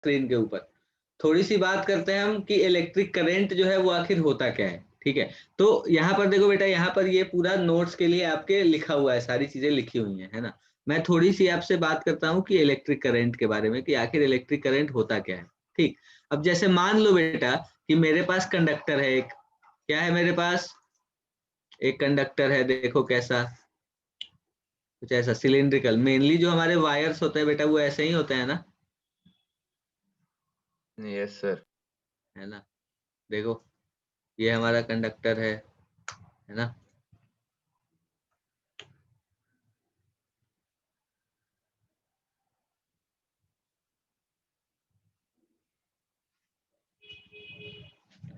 Screen के ऊपर। थोड़ी सी बात करते हैं हम कि इलेक्ट्रिक करंट जो है वो आखिर होता क्या है। ठीक है, तो यहाँ पर देखो बेटा, यहाँ पर ये पूरा नोट्स के लिए आपके लिखा हुआ है, सारी चीजें लिखी हुई हैं, है ना। मैं थोड़ी सी आपसे बात करता हूँ कि इलेक्ट्रिक करंट के बारे में, कि आखिर इलेक्ट्रिक करंट होता क्या है। ठीक, अब जैसे मान लो बेटा कि मेरे पास कंडक्टर है एक, क्या है मेरे पास, एक कंडक्टर है, देखो कैसा, कुछ ऐसा सिलिंड्रिकल। मेनली जो हमारे वायर्स होते हैं बेटा वो ऐसे ही होते हैं ना, यस सर। है ना। देखो ये हमारा कंडक्टर है ना।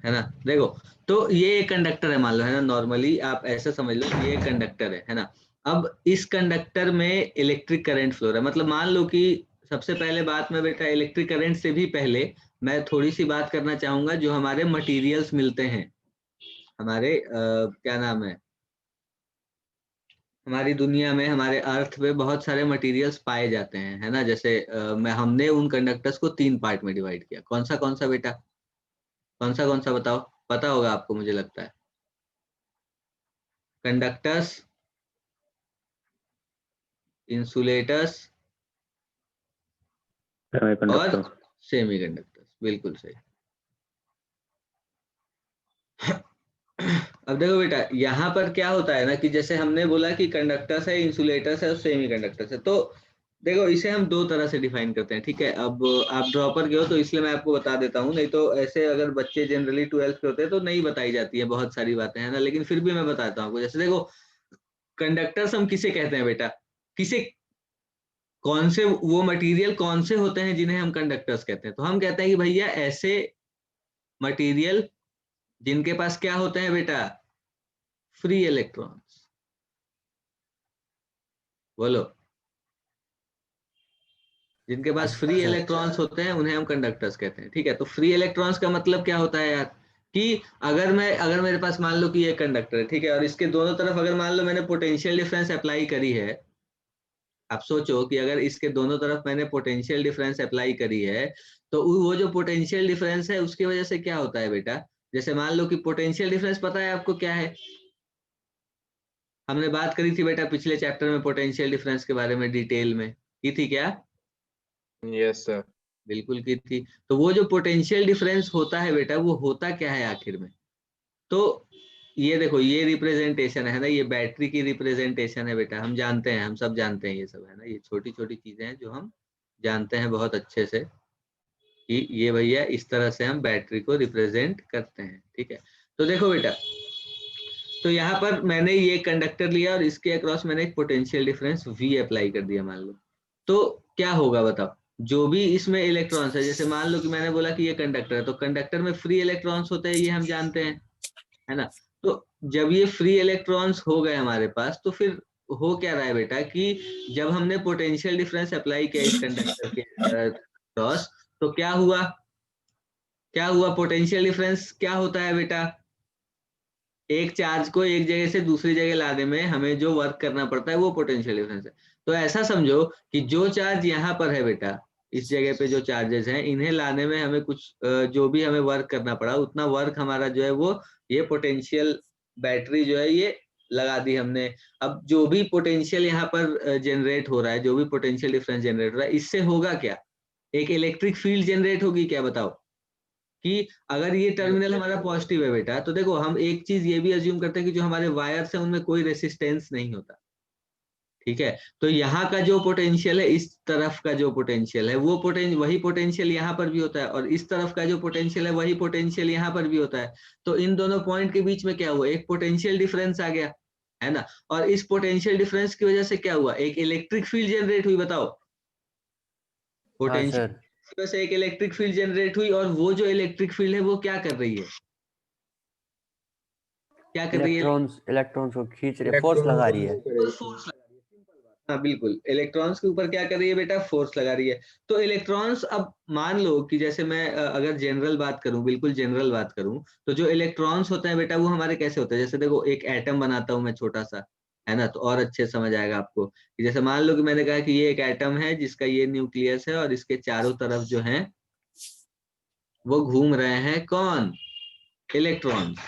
है ना, देखो तो ये एक कंडक्टर है मान लो, है ना। नॉर्मली आप ऐसे समझ लो कि ये कंडक्टर है ना। अब इस कंडक्टर में इलेक्ट्रिक करंट फ्लो रहा है, मतलब मान लो कि सबसे पहले बात में बेटा, इलेक्ट्रिक करंट से भी पहले मैं थोड़ी सी बात करना चाहूंगा जो हमारे मटेरियल्स मिलते हैं, हमारे क्या नाम है, हमारी दुनिया में, हमारे अर्थ में बहुत सारे मटेरियल्स पाए जाते हैं, है ना। जैसे मैं हमने उन कंडक्टर्स को 3 पार्ट में डिवाइड किया। कौन सा बेटा, कौन सा बताओ, पता होगा आपको मुझे लगता है। कंडक्टर्स, इंसुलेटर्स और सेमीकंडक्टर्स, बिल्कुल सही। अब देखो बेटा, यहाँ पर क्या होता है ना कि जैसे हमने बोला कि कंडक्टर्स है, इंसुलेटर्स है और सेमीकंडक्टर्स है, तो देखो इसे हम 2 तरह से डिफाइन करते हैं। ठीक है, अब आप ड्रॉपर के हो तो इसलिए मैं आपको बता देता हूँ, नहीं तो ऐसे अगर बच्चे जनरली 12th के होते हैं तो नहीं बताई जाती है बहुत सारी बातें, है ना। लेकिन फिर भी मैं बताता हूँ आपको। जैसे देखो, कंडक्टर्स हम किसे कहते हैं बेटा, किसे, कौन से वो मटेरियल कौन से होते हैं जिन्हें हम कंडक्टर्स कहते हैं, तो हम कहते हैं कि भैया ऐसे मटेरियल जिनके पास क्या होते हैं बेटा, फ्री इलेक्ट्रॉन्स। बोलो, जिनके पास फ्री अच्छा। इलेक्ट्रॉन्स होते हैं उन्हें हम कंडक्टर्स कहते हैं। ठीक है, तो फ्री इलेक्ट्रॉन्स का मतलब क्या होता है यार, कि अगर मेरे पास मान लो कि ये कंडक्टर है, ठीक है, और इसके दोनों तरफ अगर मान लो मैंने पोटेंशियल डिफरेंस अप्लाई करी है, आप सोचो कि अगर इसके दोनों तरफ मैंने पोटेंशियल डिफरेंस अप्लाई करी है, तो वो जो पोटेंशियल डिफरेंस है उसकी वजह से क्या होता है बेटा, जैसे मान लो कि पोटेंशियल डिफरेंस पता है आपको क्या है, हमने बात करी थी बेटा पिछले चैप्टर में पोटेंशियल डिफरेंस के बारे में डिटेल में, की थी क्या, यस सर। बिल्कुल की थी। तो वो जो पोटेंशियल डिफरेंस होता है बेटा, वो होता क्या है आखिर में, तो ये देखो ये रिप्रेजेंटेशन है ना, ये बैटरी की रिप्रेजेंटेशन है बेटा, हम जानते हैं, हम सब जानते हैं ये सब, है ना। ये छोटी छोटी चीजें हैं जो हम जानते हैं बहुत अच्छे से, कि ये भैया इस तरह से हम बैटरी को रिप्रेजेंट करते हैं। ठीक है, तो देखो बेटा, तो यहाँ पर मैंने ये कंडक्टर लिया और इसके अक्रॉस मैंने एक पोटेंशियल डिफरेंस V अप्लाई कर दिया मान लो, तो क्या होगा बताओ, जो भी इसमें इलेक्ट्रॉन्स है, जैसे मान लो कि मैंने बोला कि ये कंडक्टर है, तो कंडक्टर में फ्री इलेक्ट्रॉन्स होते हैं, ये हम जानते हैं, है ना। तो जब ये फ्री इलेक्ट्रॉन्स हो गए हमारे पास, तो फिर हो क्या रहा है बेटा, कि जब हमने पोटेंशियल डिफरेंस अप्लाई किया इस कंडक्टर के अक्रॉस, तो क्या हुआ, पोटेंशियल डिफरेंस क्या होता है बेटा, एक चार्ज को एक जगह से दूसरी जगह लाने में हमें जो वर्क करना पड़ता है वो पोटेंशियल डिफरेंस है। तो ऐसा समझो कि जो चार्ज यहाँ पर है बेटा, इस जगह पे जो चार्जेस हैं, इन्हें लाने में हमें कुछ जो भी हमें वर्क करना पड़ा, उतना वर्क हमारा जो है वो ये पोटेंशियल बैटरी जो है ये लगा दी हमने। अब जो भी पोटेंशियल यहाँ पर जनरेट हो रहा है, जो भी पोटेंशियल डिफरेंस जनरेट हो रहा है, इससे होगा क्या, एक इलेक्ट्रिक फील्ड जनरेट होगी क्या बताओ, कि अगर ये टर्मिनल हमारा पॉजिटिव है बेटा, तो देखो हम एक चीज ये भी अज्यूम करते हैं कि जो हमारे वायर्स हैं उनमें कोई रेसिस्टेंस नहीं होता। ठीक है, तो यहाँ का जो पोटेंशियल है, इस तरफ का जो पोटेंशियल है वो वही पोटेंशियल यहाँ पर भी होता है, और इस तरफ का जो पोटेंशियल है वही पोटेंशियल यहाँ पर भी होता है। तो इन दोनों पॉइंट के बीच में क्या हुआ, एक पोटेंशियल डिफरेंस आ गया, है ना। और इस पोटेंशियल डिफरेंस की वजह से क्या हुआ, एक इलेक्ट्रिक फील्ड जनरेट हुई, बताओ। हाँ पोटेंशियल सर। की वजह से एक इलेक्ट्रिक फील्ड जनरेट हुई, और वो जो इलेक्ट्रिक फील्ड है वो क्या कर रही है, क्या कर रही है, इलेक्ट्रॉन्स को खींच रही है, फोर्स लगा रही है। फोर्स लगा रही है, सिंपल बात। हाँ बिल्कुल, इलेक्ट्रॉन्स के ऊपर क्या कर रही है बेटा, फोर्स लगा रही है। तो इलेक्ट्रॉन्स, अब मान लो कि जैसे मैं अगर जनरल बात करूं, बिल्कुल जनरल बात करूं, तो जो इलेक्ट्रॉन्स होते हैं बेटा वो हमारे कैसे होते हैं, जैसे देखो एक एटम बनाता हूं मैं छोटा सा, है ना, तो और अच्छे से समझ आएगा आपको, कि जैसे मान लो कि मैंने कहा कि ये एक एटम है जिसका ये न्यूक्लियस है और इसके चारों तरफ जो है वो घूम रहे हैं कौन? इलेक्ट्रॉन्स।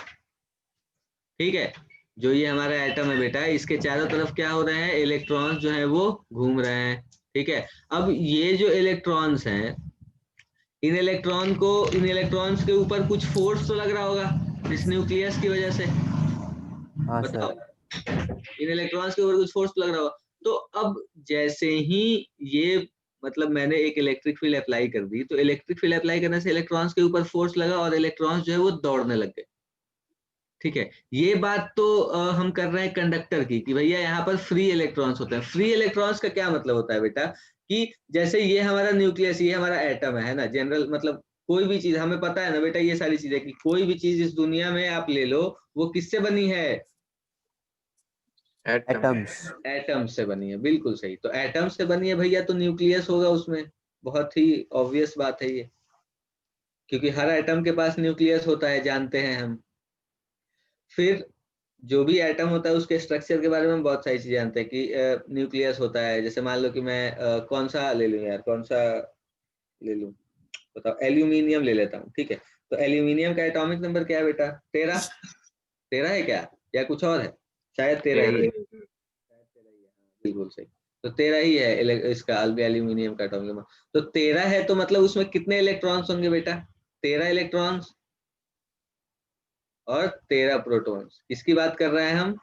ठीक है, जो ये हमारा एटम है बेटा, इसके चारों तरफ क्या हो रहे हैं? इलेक्ट्रॉन्स जो है वो घूम रहे हैं। ठीक है, अब ये जो इलेक्ट्रॉन्स हैं, इन इलेक्ट्रॉन्स के ऊपर कुछ फोर्स तो लग रहा होगा इस न्यूक्लियस की वजह से। हाँ बताओ, सर। इन इलेक्ट्रॉन्स के ऊपर कुछ फोर्स तो लग रहा होगा। तो अब जैसे ही ये मतलब मैंने एक इलेक्ट्रिक फील्ड अप्लाई कर दी, तो इलेक्ट्रिक फील्ड अप्लाई करने से इलेक्ट्रॉन्स के ऊपर फोर्स लगा और इलेक्ट्रॉन्स जो है वो दौड़ने लग गए। ठीक है, ये बात तो हम कर रहे हैं कंडक्टर की, कि भैया यहाँ पर फ्री इलेक्ट्रॉन्स होते हैं। फ्री इलेक्ट्रॉन्स का क्या मतलब होता है बेटा, कि जैसे ये हमारा न्यूक्लियस, ये हमारा एटम है ना, जनरल मतलब कोई भी चीज हमें पता है ना बेटा, ये सारी चीजें, कि कोई भी चीज इस दुनिया में आप ले लो, वो किससे बनी है? एटम्स। एटम से बनी है, बिल्कुल सही। तो एटम से बनी है भैया, तो न्यूक्लियस होगा उसमें। बहुत ही ऑब्वियस बात है ये, क्योंकि हर एटम के पास न्यूक्लियस होता है, जानते हैं हम। फिर जो भी एटम होता है उसके स्ट्रक्चर के बारे में बहुत सारी चीजें जानते हैं, कि न्यूक्लियस होता है। जैसे मान लो कि मैं कौन सा ले लूं यार, कौन सा ले लूं, बताओ। एल्यूमिनियम ले लेता हूँ। ठीक है, तो एल्यूमिनियम का एटॉमिक नंबर क्या है बेटा? 13। 13 है क्या, या कुछ और है? शायद 13 ही है। शायद 13 ही है, हाँ, बिल्कुल सही। तो 13 ही है इसका एल्यूमिनियम का एटॉमिक नंबर। तो 13 है, तो मतलब उसमें कितने इलेक्ट्रॉन्स होंगे बेटा? 13 इलेक्ट्रॉन्स और 13 प्रोटॉन्स। किसकी बात कर रहे हैं हम?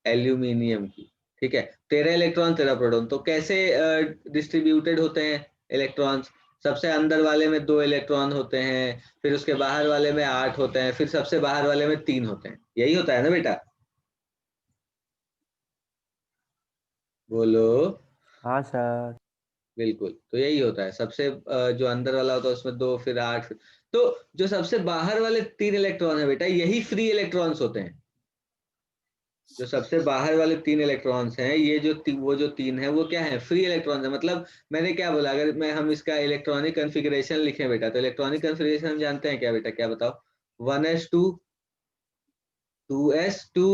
एल्यूमिनियम की। ठीक है, 13 इलेक्ट्रॉन 13 प्रोटॉन। तो कैसे डिस्ट्रीब्यूटेड होते हैं इलेक्ट्रॉन्स? सबसे अंदर वाले में 2 इलेक्ट्रॉन होते हैं, फिर उसके बाहर वाले में 8 होते हैं, फिर सबसे बाहर वाले में 3 होते हैं। यही होता है ना बेटा? बोलो। हाँ सर। बिल्कुल, तो यही होता है। सबसे जो अंदर वाला होता है उसमें 2, फिर 8, फिर तो जो सबसे बाहर वाले 3 इलेक्ट्रॉन है बेटा, यही फ्री इलेक्ट्रॉन्स होते हैं। जो सबसे बाहर वाले 3 इलेक्ट्रॉन्स हैं, ये जो वो जो 3 है, वो क्या है? फ्री इलेक्ट्रॉन्स है। मतलब मैंने क्या बोला, अगर हम इसका इलेक्ट्रॉनिक कन्फिग्रेशन लिखें बेटा, तो इलेक्ट्रॉनिक कन्फिग्रेशन हम जानते हैं क्या बेटा? क्या बताओ? 1s2, 2s2,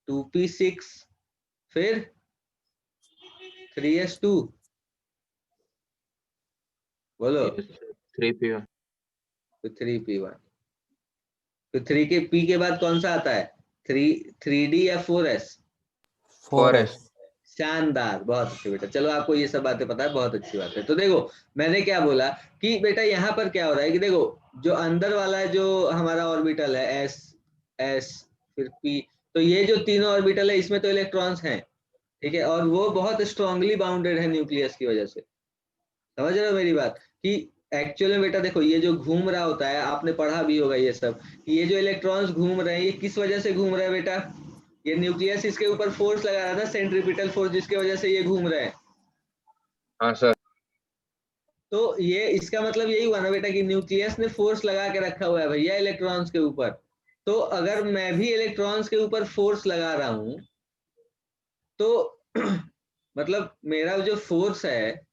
2p6, फिर 3s2। बोलो। Yes, sir. 3p1. तो 3p1। तो 3 के p के बाद कौन सा आता है? 3d या 4s? 4s। शानदार, बहुत अच्छे बेटा। चलो, आपको ये सब बातें पता है, बहुत अच्छी बात है। तो देखो, मैंने क्या बोला कि बेटा यहाँ पर क्या हो रहा है, कि देखो जो अंदर वाला जो हमारा ऑर्बिटल है, एस, एस, फिर पी, तो ये जो तीनों ऑर्बिटल है, इसमें तो इलेक्ट्रॉन्स हैं। ठीक है, और वो बहुत स्ट्रांगली बाउंडेड है न्यूक्लियस की वजह से। समझ रहे हो मेरी बात? कि एक्चुअल में बेटा देखो, ये जो घूम रहा होता है, आपने पढ़ा भी होगा ये सब, कि ये जो इलेक्ट्रॉन्स घूम रहे हैं, ये किस वजह से घूम रहे हैं बेटा? ये न्यूक्लियस इसके ऊपर फोर्स लगा रहा था, सेंट्रीपिटल फोर्स, जिसकी वजह से ये घूम रहे हैं। हाँ सर। तो ये इसका मतलब यही हुआ ना बेटा, कि न्यूक्लियस ने फोर्स लगा के रखा हुआ है भैया इलेक्ट्रॉन्स के ऊपर। तो अगर मैं भी इलेक्ट्रॉन्स के ऊपर फोर्स लगा रहा हूं, तो मतलब मेरा जो फोर्स है,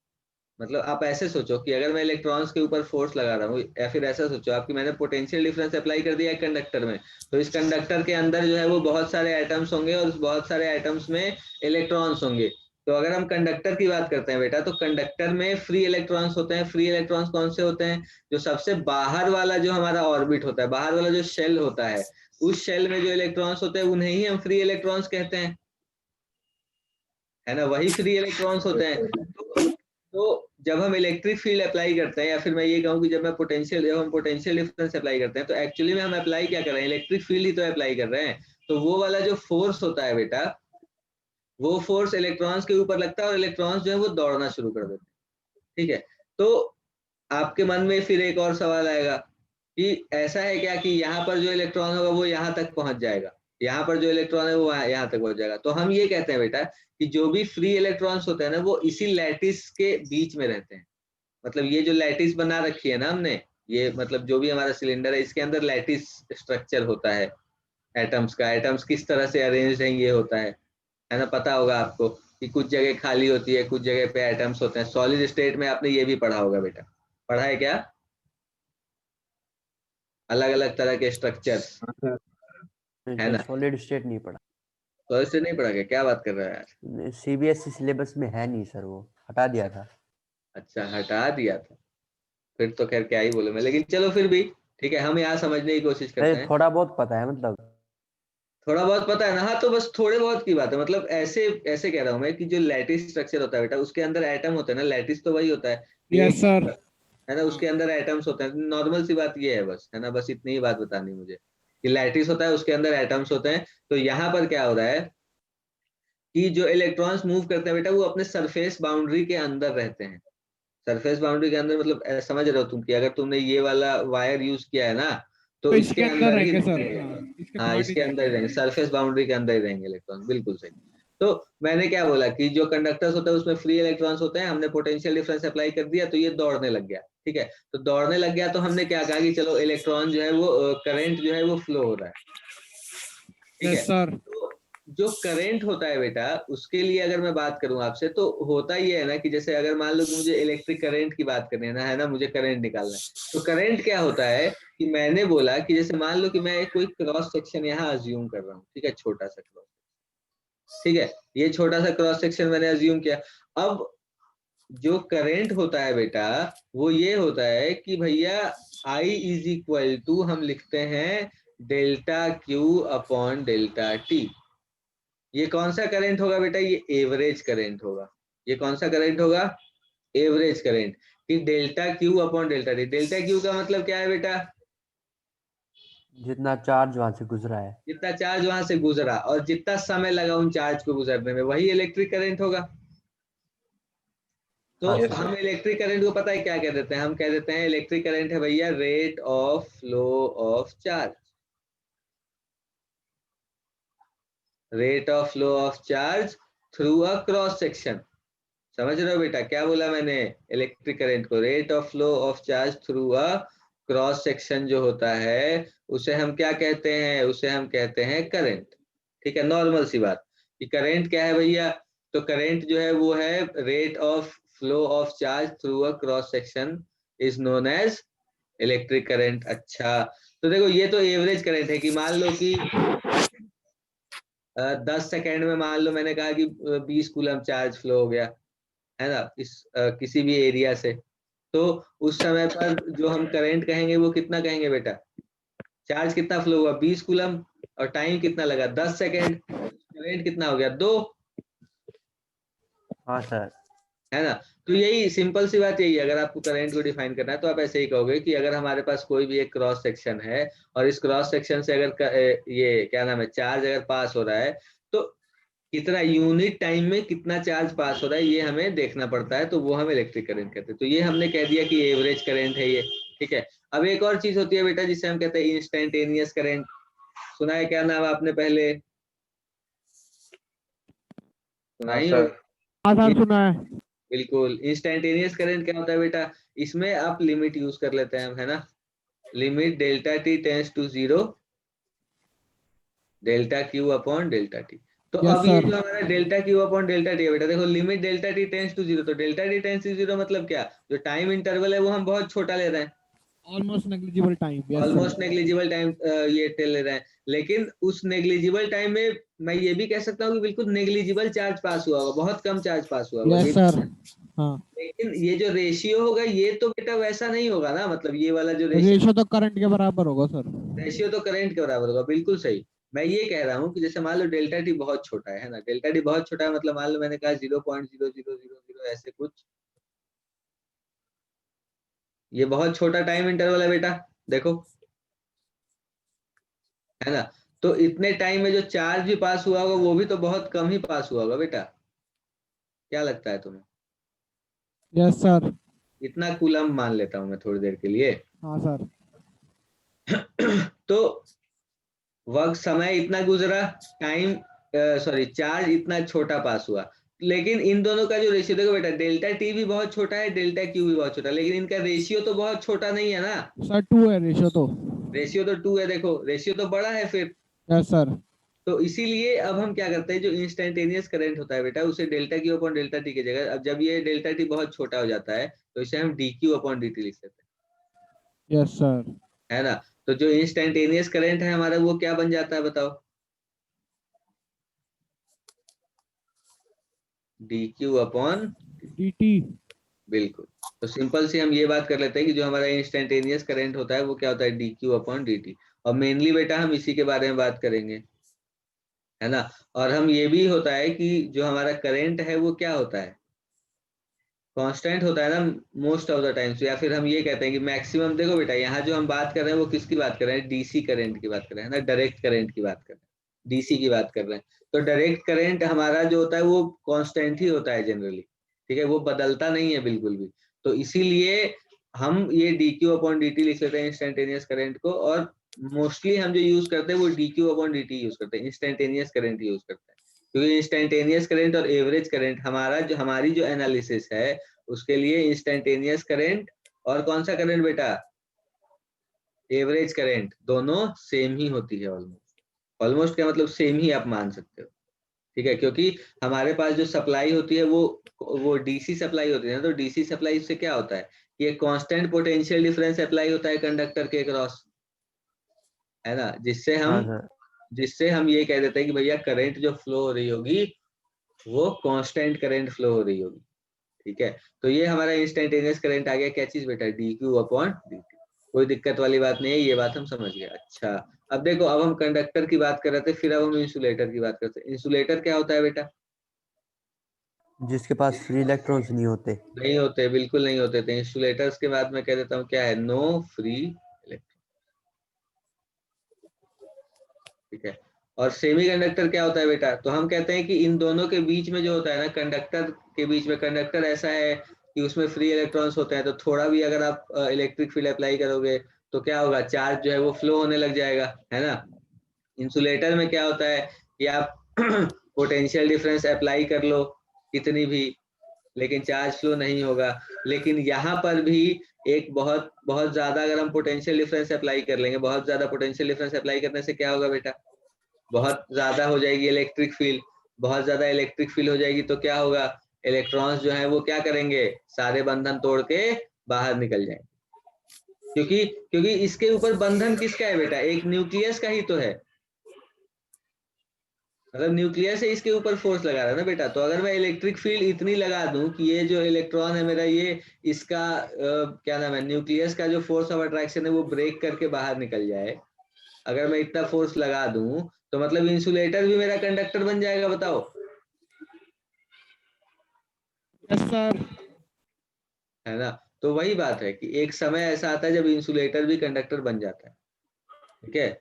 मतलब आप ऐसे सोचो कि अगर मैं इलेक्ट्रॉन्स के ऊपर फोर्स लगा रहा हूँ, या फिर ऐसा सोचो आप कि मैंने पोटेंशियल डिफरेंस अप्लाई कर दिया है कंडक्टर में, तो इस कंडक्टर के अंदर जो है वो बहुत सारे एटम्स होंगे, और उस बहुत सारे एटम्स में इलेक्ट्रॉन्स होंगे। तो अगर हम कंडक्टर की बात करते हैं बेटा, तो कंडक्टर में फ्री इलेक्ट्रॉन्स होते हैं। फ्री इलेक्ट्रॉन्स कौन से होते हैं? जो सबसे बाहर वाला जो हमारा ऑर्बिट होता है, बाहर वाला जो शेल होता है, उस शेल में जो इलेक्ट्रॉन्स होते हैं, उन्हें ही हम फ्री इलेक्ट्रॉन्स कहते हैं, है ना? वही फ्री इलेक्ट्रॉन्स होते हैं। तो जब हम इलेक्ट्रिक फील्ड अप्लाई करते हैं, या फिर मैं ये कहूँ कि जब हम पोटेंशियल डिफरेंस अप्लाई करते हैं, तो एक्चुअली में हम अप्लाई क्या कर रहे हैं? इलेक्ट्रिक फील्ड ही तो अप्लाई कर रहे हैं। तो वो वाला जो फोर्स होता है बेटा, वो फोर्स इलेक्ट्रॉन्स के ऊपर लगता है, और इलेक्ट्रॉन्स जो है वो दौड़ना शुरू कर देते हैं। ठीक है, तो आपके मन में फिर एक और सवाल आएगा, कि ऐसा है क्या कि यहाँ पर जो इलेक्ट्रॉन होगा वो यहाँ तक पहुंच जाएगा, यहाँ पर जो इलेक्ट्रॉन है वो यहाँ तक पहुंच जाएगा? तो हम ये कहते हैं बेटा, कि जो भी फ्री इलेक्ट्रॉन्स होते हैं ना, वो इसी लैटिस के बीच में रहते हैं। मतलब ये जो लैटिस बना रखी है ना हमने, ये मतलब जो भी हमारा सिलेंडर है, इसके अंदर लैटिस स्ट्रक्चर होता है एटम्स का। एटम्स किस तरह से अरेंज हैं ये होता है ना? पता होगा आपको कि कुछ जगह खाली होती है, कुछ जगह पे एटम्स होते हैं। सॉलिड स्टेट में आपने ये भी पढ़ा होगा बेटा, पढ़ा है क्या? अलग अलग तरह के स्ट्रक्चर्स, हाँ सर। नहीं है सर, ना? सॉलिड स्टेट नहीं पढ़ा। सॉलिड स्टेट नहीं पढ़ा क्या बात कर रहा है यार? सीबीएसई सिलेबस में है नहीं सर, वो हटा दिया था। अच्छा, हटा दिया था। फिर तो खैर क्या ही बोले मैं, लेकिन चलो फिर भी ठीक है, हम यहाँ समझने की कोशिश करते हैं। थोड़ा बहुत पता है मतलब। थोड़ा बहुत पता है ना, हाँ तो बस थोड़े बहुत की बात है, मतलब ऐसे ऐसे कह रहा हूँ मैं कि जो लैटिस स्ट्रक्चर होता है बेटा, उसके अंदर एटम होते हैं ना, लैटिस तो वही होता है कि यस एक सर। है ना, उसके अंदर एटम्स होते हैं, नॉर्मल सी बात ये है बस, है ना, बस इतनी ही बात बतानी मुझे कि लैटिस होता है, उसके अंदर एटम्स होते हैं। तो यहाँ पर क्या हो रहा है कि जो इलेक्ट्रॉन्स मूव करते हैं बेटा, वो अपने सरफेस बाउंड्री के अंदर रहते हैं। सरफेस बाउंड्री के अंदर मतलब समझ रहे हो तुम कि अगर तुमने ये वाला वायर यूज किया है ना, तो तो इसके इसके अंदर अंदर ही रहेंगे सर। रहेंगे। हाँ, इसके हाँ, पार्ट ही इसके नहीं अंदर ही रहेंगे, रहेंगे। सरफेस बाउंड्री के अंदर ही रहेंगे इलेक्ट्रॉन, बिल्कुल सही। तो मैंने क्या बोला कि जो कंडक्टर्स होता है उसमें फ्री इलेक्ट्रॉन्स होते हैं, हमने पोटेंशियल डिफरेंस अप्लाई कर दिया तो ये दौड़ने लग गया। ठीक है, तो दौड़ने लग गया तो हमने क्या कहा कि चलो इलेक्ट्रॉन जो है वो करंट जो है वो फ्लो हो रहा है। ठीक है, यस सर। तो जो करंट होता है बेटा, उसके लिए अगर मैं बात करूं आपसे तो होता ये है ना कि जैसे अगर मान लो कि मुझे इलेक्ट्रिक करंट की बात करनी है ना, मुझे करंट निकालना है, तो करंट क्या होता है कि मैंने बोला कि जैसे मान लो कि मैं एक कोई क्रॉस सेक्शन यहाँ अज्यूम कर रहा हूँ, ठीक है, छोटा सा क्रॉस, ठीक है, ये छोटा सा क्रॉस सेक्शन मैंने अज्यूम किया। अब जो करंट होता है बेटा, वो ये होता है कि भैया I इज इक्वल टू हम लिखते हैं delta Q upon delta T. ये कौन सा करंट होगा बेटा, ये एवरेज करंट होगा। ये कौन सा करंट होगा, एवरेज करंट, कि delta Q upon delta T. Delta Q का मतलब क्या है बेटा, जितना चार्ज वहां से गुजरा है। जितना चार्ज वहां से गुजरा और जितना समय लगा उन चार्ज को गुजरने में, वही इलेक्ट्रिक करंट होगा। तो हाँ Yes, सर। sir. हम इलेक्ट्रिक करंट को पता है क्या कह देते हैं, हम कह देते हैं इलेक्ट्रिक करंट है भैया rate of flow of charge. Rate of flow of charge through a cross section. समझ रहे हो बेटा क्या बोला मैंने, इलेक्ट्रिक करंट को rate of flow of charge through a cross section जो होता है उसे हम क्या कहते हैं, उसे हम कहते हैं करंट। ठीक है, नॉर्मल सी बात कि करंट क्या है भैया, तो करंट जो है वो है rate of flow of charge through a cross section is known as electric current. अच्छा, तो देखो ये तो एवरेज करंट है कि मान लो कि 10 सेकेंड में मान लो मैंने कहा कि 20 कूलम चार्ज फ्लो हो गया, है ना, इस किसी भी एरिया से, तो उस समय पर जो हम करंट कहेंगे वो कितना कहेंगे बेटा, चार्ज कितना फ्लो हुआ 20 कूलम, और टाइम कितना लगा 10 सेकेंड, करंट कितना हो गया 2, हाँ सर। है ना। तो यही सिंपल सी बात यही है, अगर आपको करंट को डिफाइन करना है तो आप ऐसे ही कहोगे कि अगर हमारे पास कोई भी एक क्रॉस सेक्शन है और इस क्रॉस सेक्शन से अगर ये क्या नाम है चार्ज अगर पास हो रहा है, तो कितना यूनिट टाइम में कितना चार्ज पास हो रहा है ये हमें देखना पड़ता है, तो वो हम इलेक्ट्रिक करंट कहते हैं। तो ये हमने कह दिया कि एवरेज करंट है ये। ठीक है, अब एक और चीज होती है बेटा जिसे हम कहते हैं इंस्टेंटेनियस करंट। सुना है क्या नाम आपने पहले, सुना हाँ ही सर। होगा। हाँ सर, सुना है। बिल्कुल, इंस्टेंटेनियस करंट क्या होता है बेटा, इसमें आप लिमिट यूज कर लेते हैं हम, है ना, limit delta T tends to 0 delta Q upon delta T. तो यस अब ये सर। जो हमारा delta Q upon delta T है बेटा, देखो limit delta T tends to 0, तो डेल्टा टी टेंड्स टू 0 मतलब क्या, जो टाइम इंटरवल है वो हम बहुत छोटा ले रहे हैं, almost negligible time. Yes almost sir. Negligible time ये ले रहे हैं। लेकिन उस नेग्लिजिबल टाइम में मैं ये भी कह सकता हूँ कि बिल्कुल नेग्लिजिबल चार्ज पास हुआ होगा, बहुत कम चार्ज पास हुआ होगा, ये यस सर। हाँ, लेकिन ये जो रेशियो होगा ये तो बेटा वैसा नहीं होगा ना, मतलब ये वाला जो रेशियो, रेशो तो करंट के बराबर होगा सर। रेशियो तो करंट के बराबर होगा, बिल्कुल सही। मैं ये कह रहा हूँ कि जैसे मान लो डेल्टा टी बहुत छोटा है ना, डेल्टा टी बहुत छोटा है मतलब मान लो मैंने कहा 0.0000 ऐसे कुछ, ये बहुत छोटा टाइम इंटरवल है बेटा, देखो, है ना। तो इतने टाइम में जो चार्ज भी पास हुआ होगा वो भी तो बहुत कम ही पास हुआ होगा बेटा, क्या लगता है तुम्हें, यस सर। इतना कूलम मान लेता हूं मैं थोड़ी देर के लिए। हाँ सर। तो वक्त समय इतना गुजरा, टाइम सॉरी चार्ज इतना छोटा पास हुआ, लेकिन इन दोनों का जो रेशियो देखो बेटा, डेल्टा टी भी बहुत छोटा है, डेल्टा क्यू भी बहुत छोटा है, लेकिन इनका रेशियो तो बहुत छोटा नहीं है ना, सर 2 है रेशो तो। रेशियो तो 2 है, देखो रेशियो तो बड़ा है फिर। Yes sir. तो इसीलिए अब हम क्या करते हैं, जो इंस्टेंटेनियस करंट होता है बेटा उसे delta Q upon delta T की जगह, अब जब ये डेल्टा टी बहुत छोटा हो जाता है तो इसे हम D Q upon D T लिख सकते यस सर। हैं, है ना। तो जो इंस्टेंटेनियस करंट है हमारा वो क्या बन जाता है बताओ, डी क्यू अपॉन, dt। बिल्कुल। तो सिंपल सी हम ये बात कर लेते हैं कि जो हमारा इंस्टेंटेनियस करंट होता है वो क्या होता है, dq/dt। और मेनली बेटा हम इसी के बारे में बात करेंगे, है ना। और हम ये भी होता है कि जो हमारा करंट है वो क्या होता है, कांस्टेंट होता है ना मोस्ट ऑफ द टाइम्स। या फिर हम ये कहते हैं कि मैक्सिमम, देखो बेटा यहाँ जो हम बात कर रहे हैं वो किसकी बात कर रहे हैं, डीसी करंट की बात कर रहे हैं ना, डायरेक्ट करंट की बात कर रहे हैं, डीसी की बात कर रहे हैं। तो डायरेक्ट करंट हमारा जो होता है वो कांस्टेंट ही होता है जनरली, ठीक है, वो बदलता नहीं है बिल्कुल भी। तो इसीलिए हम ये dq/dt लिख लेते हैं इंस्टेंटेनियस करंट को, और मोस्टली हम जो यूज करते हैं वो dq/dt यूज करते हैं, इंस्टेंटेनियस करंट यूज करते हैं। क्योंकि इंस्टेंटेनियस करंट और एवरेज करंट हमारी जो एनालिसिस है उसके लिए इंस्टेंटेनियस करंट और कौन सा करंट बेटा, एवरेज करंट, दोनों सेम ही होती है ऑलमोस्ट। ऑलमोस्ट क्या मतलब, सेम ही आप मान सकते हो, ठीक है। क्योंकि हमारे पास जो सप्लाई होती है वो डीसी सप्लाई होती है ना। तो डीसी सप्लाई से क्या होता है, ये कांस्टेंट पोटेंशियल डिफरेंस अप्लाई होता है कंडक्टर के क्रॉस, है ना, हाँ सर। जिससे हम ये कह देते हैं कि भैया करंट जो फ्लो हो रही होगी वो कांस्टेंट करंट फ्लो हो रही होगी, ठीक है। तो ये हमारा इंस्टेंटेनियस करंट आ गया, क्या चीज बेटा, dq/dt। कोई दिक्कत वाली बात नहीं है, ये बात हम समझ गए। अच्छा, अब देखो, अब हम कंडक्टर की बात कर रहे थे, फिर अब हम इंसुलेटर की बात करते हैं। इंसुलेटर क्या होता है बेटा, जिसके पास फ्री इलेक्ट्रॉन्स नहीं होते। नहीं होते, बिल्कुल नहीं होते थे। इंसुलेटर्स के बाद में कह देता हूँ क्या है, नो फ्री इलेक्ट्रॉन, ठीक है। और सेमीकंडक्टर क्या होता है बेटा, तो हम कहते हैं कि इन दोनों के बीच में जो होता है ना, कंडक्टर के बीच में, कंडक्टर ऐसा है कि उसमें फ्री इलेक्ट्रॉन्स होते हैं। तो थोड़ा भी अगर आप इलेक्ट्रिक फील्ड अप्लाई करोगे तो क्या होगा, चार्ज जो है वो फ्लो होने लग जाएगा, है ना। इंसुलेटर में क्या होता है कि आप पोटेंशियल डिफरेंस अप्लाई कर लो कितनी भी, लेकिन चार्ज फ्लो नहीं होगा। लेकिन यहाँ पर भी एक बहुत बहुत ज्यादा अगर हम पोटेंशियल डिफरेंस अप्लाई कर लेंगे, बहुत ज्यादा पोटेंशियल डिफरेंस अप्लाई करने से क्या होगा बेटा, बहुत ज्यादा हो जाएगी इलेक्ट्रिक फील्ड। बहुत ज्यादा इलेक्ट्रिक फील्ड हो जाएगी तो क्या होगा, इलेक्ट्रॉन्स जो है वो क्या करेंगे, सारे बंधन तोड़ के बाहर निकल जाएंगे। क्योंकि क्योंकि इसके ऊपर बंधन किसका है बेटा, एक न्यूक्लियस का ही तो है। मतलब न्यूक्लियस है इसके ऊपर फोर्स लगा रहा है ना बेटा। तो अगर मैं इलेक्ट्रिक फील्ड इतनी लगा दूं कि ये जो इलेक्ट्रॉन है मेरा, ये इसका क्या नाम है, न्यूक्लियस का जो फोर्स ऑफ अट्रैक्शन है वो ब्रेक करके बाहर निकल जाए, अगर मैं इतना फोर्स लगा दूं तो मतलब इंसुलेटर भी मेरा कंडक्टर बन जाएगा, बताओ। Yes sir. है ना। तो वही बात है कि एक समय ऐसा आता है जब इंसुलेटर भी कंडक्टर बन जाता है, ठीक है।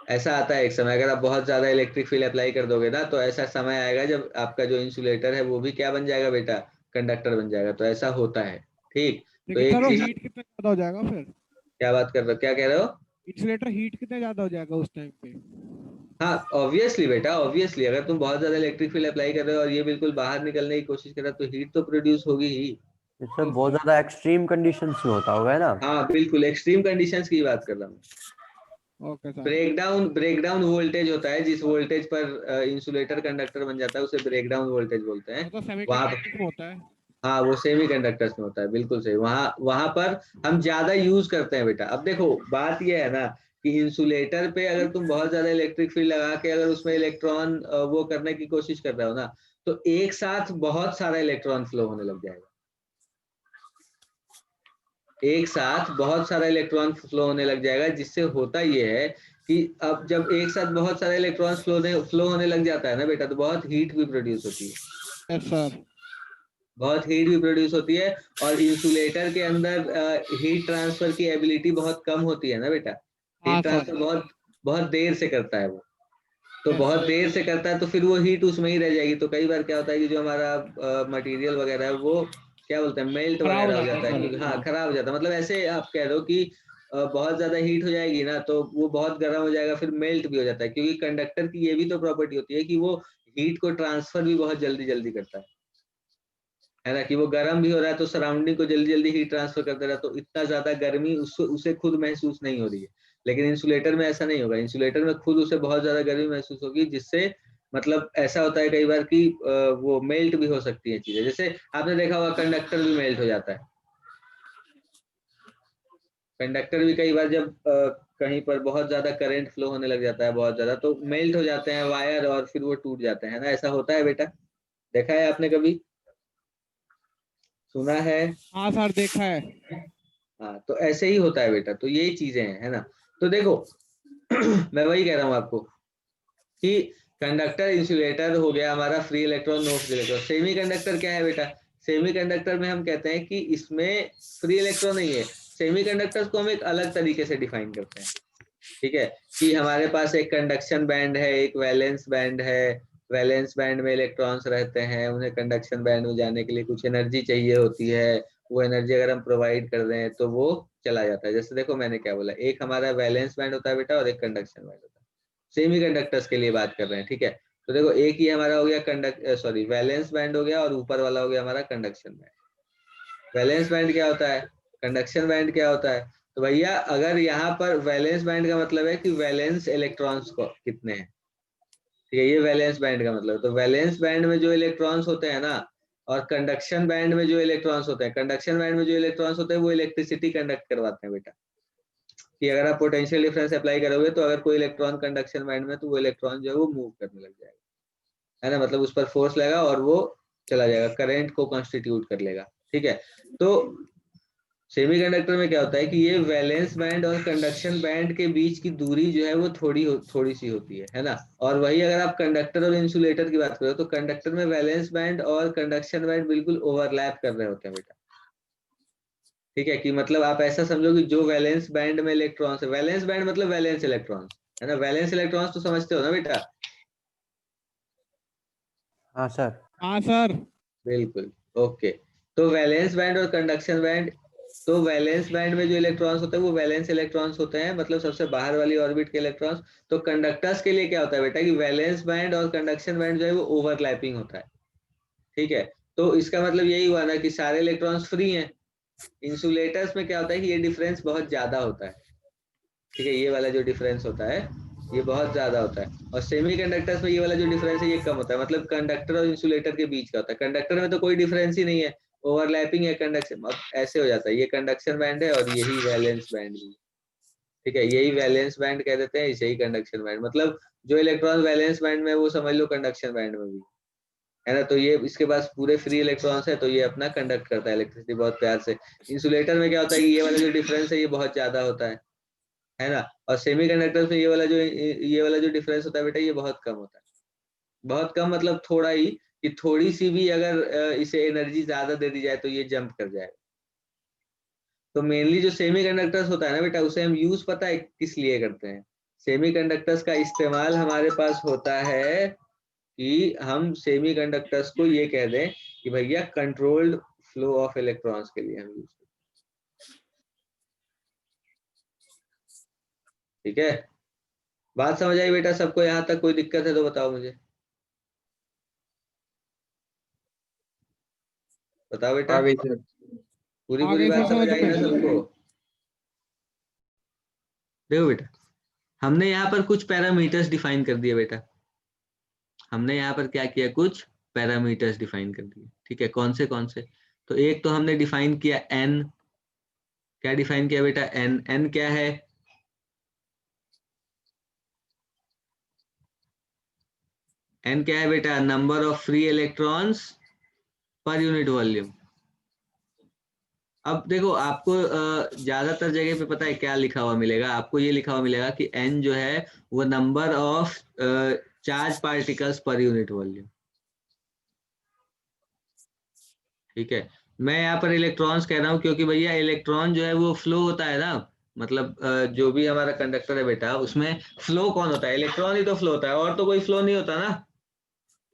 ऐसा आता है एक समय, अगर आप बहुत ज्यादा इलेक्ट्रिक फील्ड अप्लाई कर दोगे ना, तो ऐसा समय आएगा जब आपका जो इंसुलेटर है वो भी क्या बन जाएगा बेटा, कंडक्टर बन जाएगा। तो ऐसा होता है, ठीक। तो लेकिन सर एक वो चीज, हीट कितना ज्यादा हो जाएगा फिर, क्या बात कर रहे हो, क्या कह रहे हो। इंसुलेटर हीट कितना ज्यादा हो जाएगा उस टाइम पे। हाँ ऑब्वियसली बेटा, ऑब्वियसली अगर तुम बहुत ज्यादा इलेक्ट्रिक फील्ड अप्लाई कर रहे हो और ये बिल्कुल बाहर निकलने की कोशिश कर रहा है तो हीट तो प्रोड्यूस होगी ही। इससे यस बहुत सर। ज्यादा एक्सट्रीम कंडीशंस में होता होगा, है ना। हाँ बिल्कुल, एक्सट्रीम कंडीशंस की बात कर रहा हूँ। Okay sir. ब्रेकडाउन वोल्टेज होता है, जिस वोल्टेज पर इंसुलेटर कंडक्टर बन जाता है उसे ब्रेकडाउन वोल्टेज बोलते हैं। वो तो वहां, सेमीकंडक्टर में होता है। हाँ वो सेमी कंडक्टर्स में होता है, बिल्कुल सही। वहां वहां पर हम ज्यादा यूज करते हैं बेटा। अब देखो बात ये है ना कि इंसुलेटर पे अगर तुम बहुत ज्यादा इलेक्ट्रिक फील्ड लगा के अगर उसमें इलेक्ट्रॉन वो करने की कोशिश कर रहे हो ना, तो एक साथ बहुत सारा इलेक्ट्रॉन फ्लो होने लग जाएगा। एक साथ बहुत सारा इलेक्ट्रॉन फ्लो होने लग जाएगा, जिससे होता ये है कि अब जब एक साथ बहुत सारा इलेक्ट्रॉन फ्लो होने लग जाता है ना बेटा, तो बहुत हीट भी प्रोड्यूस होती है, यस सर। बहुत हीट भी प्रोड्यूस होती है। और इंसुलेटर के अंदर हीट ट्रांसफर की एबिलिटी बहुत कम होती है ना बेटा। हाँ हीट सर। ट्रांसफर बहुत बहुत देर से करता है वो। तो यस बहुत सर। देर से करता है तो फिर वो हीट उसमें ही रह जाएगी। तो कई बार क्या होता है कि जो हमारा मटेरियल वगैरह है वो क्या बोलते हैं, मेल्ट खराब हो वगैरह हो जाता है जाता है। सर। क्योंकि हाँ खराब हो जाता है, मतलब ऐसे आप कह दो कि बहुत ज्यादा हीट हो जाएगी ना तो वो बहुत गर्म हो जाएगा, फिर मेल्ट भी हो जाता है। क्योंकि कंडक्टर की ये भी तो प्रॉपर्टी होती है कि वो हीट को ट्रांसफर भी बहुत जल्दी जल्दी करता है ना। कि वो गर्म भी हो रहा है तो सराउंडिंग को जल्दी जल्दी हीट ट्रांसफर कर दे रहा है, तो इतना ज्यादा गर्मी उसे खुद महसूस नहीं हो रही है। लेकिन इंसुलेटर में ऐसा नहीं होगा, इंसुलेटर में खुद उसे बहुत ज्यादा गर्मी महसूस होगी, जिससे मतलब ऐसा होता है कई बार कि वो मेल्ट भी हो सकती है चीजें। जैसे आपने देखा होगा कंडक्टर भी मेल्ट हो जाता है। कंडक्टर भी कई बार जब कहीं पर बहुत ज्यादा करंट फ्लो होने लग जाता है, बहुत ज्यादा, तो मेल्ट हो जाते हैं वायर और फिर वो टूट जाते हैं ना। ऐसा होता है बेटा, देखा है आपने कभी। सुना है? हाँ सर देखा है। हाँ, तो ऐसे ही होता है बेटा, तो यही चीजें हैं, है ना। तो देखो मैं वही कह रहा हूँ आपको कि कंडक्टर इंसुलेटर हो गया हमारा, free electron no free electron. Semiconductor क्या है बेटा? सेमी कंडक्टर में हम कहते हैं कि इसमें फ्री इलेक्ट्रॉन नहीं है। सेमी कंडक्टर्स को हम एक अलग तरीके से डिफाइन करते हैं, ठीक है, कि हमारे पास एक कंडक्शन बैंड है, एक वैलेंस बैंड है। वैलेंस बैंड में इलेक्ट्रॉन्स रहते हैं, उन्हें कंडक्शन बैंड में जाने के लिए कुछ एनर्जी चाहिए होती है। वो एनर्जी अगर हम प्रोवाइड कर दें तो वो चला जाता है। जैसे देखो मैंने क्या बोला, एक हमारा वैलेंस बैंड होता है बेटा और एक कंडक्शन बैंड होता है। सेमी कंडक्टर्स के लिए बात कर रहे हैं, ठीक है। तो देखो एक ही हमारा हो गया वैलेंस बैंड हो गया, और ऊपर वाला हो गया हमारा कंडक्शन बैंड। वैलेंस बैंड क्या होता है, कंडक्शन बैंड क्या होता है? तो भैया अगर यहाँ पर वैलेंस बैंड का मतलब है कि वैलेंस इलेक्ट्रॉन्स को कितने हैं, ठीक है, ये वैलेंस बैंड का मतलब। तो वैलेंस बैंड में जो इलेक्ट्रॉन्स होते हैं ना, और कंडक्शन बैंड में जो इलेक्ट्रॉन्स होते हैं, कंडक्शन बैंड में जो इलेक्ट्रॉन्स होते हैं वो इलेक्ट्रिसिटी कंडक्ट करवाते हैं बेटा। कि अगर आप पोटेंशियल डिफरेंस अप्लाई करोगे तो अगर कोई इलेक्ट्रॉन कंडक्शन बैंड में, तो वो इलेक्ट्रॉन जो है वो मूव करने लग जाएगा, है ना, मतलब उस पर फोर्स लगेगा और वो चला जाएगा, करंट को कॉन्स्टिट्यूट कर लेगा, ठीक है। तो सेमीकंडक्टर में क्या होता है कि ये वैलेंस बैंड और कंडक्शन बैंड के बीच की दूरी जो है वो थोड़ी सी होती है ना। और वही अगर आप कंडक्टर और इंसुलेटर की बात करो तो कंडक्टर में वैलेंस बैंड और कंडक्शन बैंड बिल्कुल ओवरलैप कर रहे होते हैं बेटा, ठीक है। कि मतलब आप ऐसा समझो कि जो वैलेंस बैंड में इलेक्ट्रॉन्स है, वैलेंस बैंड मतलब वैलेंस इलेक्ट्रॉन्स, है ना। वैलेंस इलेक्ट्रॉन्स तो समझते हो ना बेटा? हाँ सर। हाँ सर। बिल्कुल, ओके। तो वैलेंस बैंड और कंडक्शन बैंड, तो वैलेंस बैंड में जो इलेक्ट्रॉन्स होते हैं वो वैलेंस इलेक्ट्रॉन्स होते हैं, मतलब सबसे बाहर वाली ऑर्बिट के इलेक्ट्रॉन्स। तो कंडक्टर्स के लिए क्या होता है बेटा कि वैलेंस बैंड और कंडक्शन बैंड जो है वो ओवरलैपिंग होता है, ठीक है। तो इसका मतलब यही हुआ ना कि सारे इलेक्ट्रॉन्स फ्री हैं। इंसुलेटर्स में क्या होता है कि ये डिफरेंस बहुत ज्यादा होता है, ठीक है, ये वाला जो डिफरेंस होता है ये बहुत ज्यादा होता है। और सेमीकंडक्टर्स में ये वाला जो डिफरेंस है ये कम होता है, मतलब कंडक्टर और इंसुलेटर के बीच का होता है। कंडक्टर में तो कोई डिफरेंस ही नहीं है, ओवरलैपिंग है कंडक्शन। अब ऐसे हो जाता है, ये कंडक्शन बैंड है और यही वैलेंस बैंड भी, ठीक है, यही वैलेंस बैंड कह देते हैं, इसे ही कंडक्शन बैंड। मतलब जो इलेक्ट्रॉन वैलेंस बैंड में वो समझ लो कंडक्शन बैंड में भी, है ना। तो ये इसके पास पूरे फ्री इलेक्ट्रॉन्स है, तो ये अपना कंडक्ट करता है इलेक्ट्रिसिटी बहुत प्यार से। इंसुलेटर में क्या होता है कि ये वाला जो डिफरेंस है ये बहुत ज्यादा होता है ना। और सेमीकंडक्टर्स में ये वाला जो डिफरेंस होता है बेटा ये बहुत कम होता है। बहुत कम मतलब थोड़ा ही, कि थोड़ी सी भी अगर इसे एनर्जी ज्यादा दे दी जाए तो ये जंप कर जाएगा। तो मेनली जो सेमीकंडक्टर्स होता है ना बेटा, उसे हम यूज पता है किस लिए करते हैं? सेमीकंडक्टर्स का इस्तेमाल हमारे पास होता है कि हम सेमीकंडक्टर्स को ये कह दें कि भैया कंट्रोल्ड फ्लो ऑफ इलेक्ट्रॉन्स के लिए हम यूज करते हैं, ठीक है। बात समझ आई बेटा सबको? यहाँ तक कोई दिक्कत है तो बताओ मुझे, बताओ बेटा। आ गई सर। पूरी पूरी आगे सर बात समझ समझ आई ना में। सबको? देखो बेटा, हमने यहाँ पर कुछ पैरामीटर्स डिफाइन कर दिए बेटा। हमने यहाँ पर क्या किया, कुछ पैरामीटर्स डिफाइन कर दिए, ठीक है। कौन से? तो एक तो हमने डिफाइन किया एन। क्या डिफाइन किया बेटा? एन। एन क्या है? एन क्या है बेटा? Number of free electrons per unit volume. अब देखो आपको ज्यादातर जगह पे पता है क्या लिखा हुआ मिलेगा आपको? ये लिखा हुआ मिलेगा कि एन जो है वो नंबर ऑफ चार्ज पार्टिकल्स पर यूनिट वॉल्यूम, ठीक है। मैं यहाँ पर इलेक्ट्रॉन्स कह रहा हूँ क्योंकि भैया इलेक्ट्रॉन जो है वो फ्लो होता है ना, मतलब जो भी हमारा कंडक्टर है बेटा उसमें फ्लो कौन होता है? इलेक्ट्रॉन ही तो फ्लो होता है, और तो कोई फ्लो नहीं होता ना।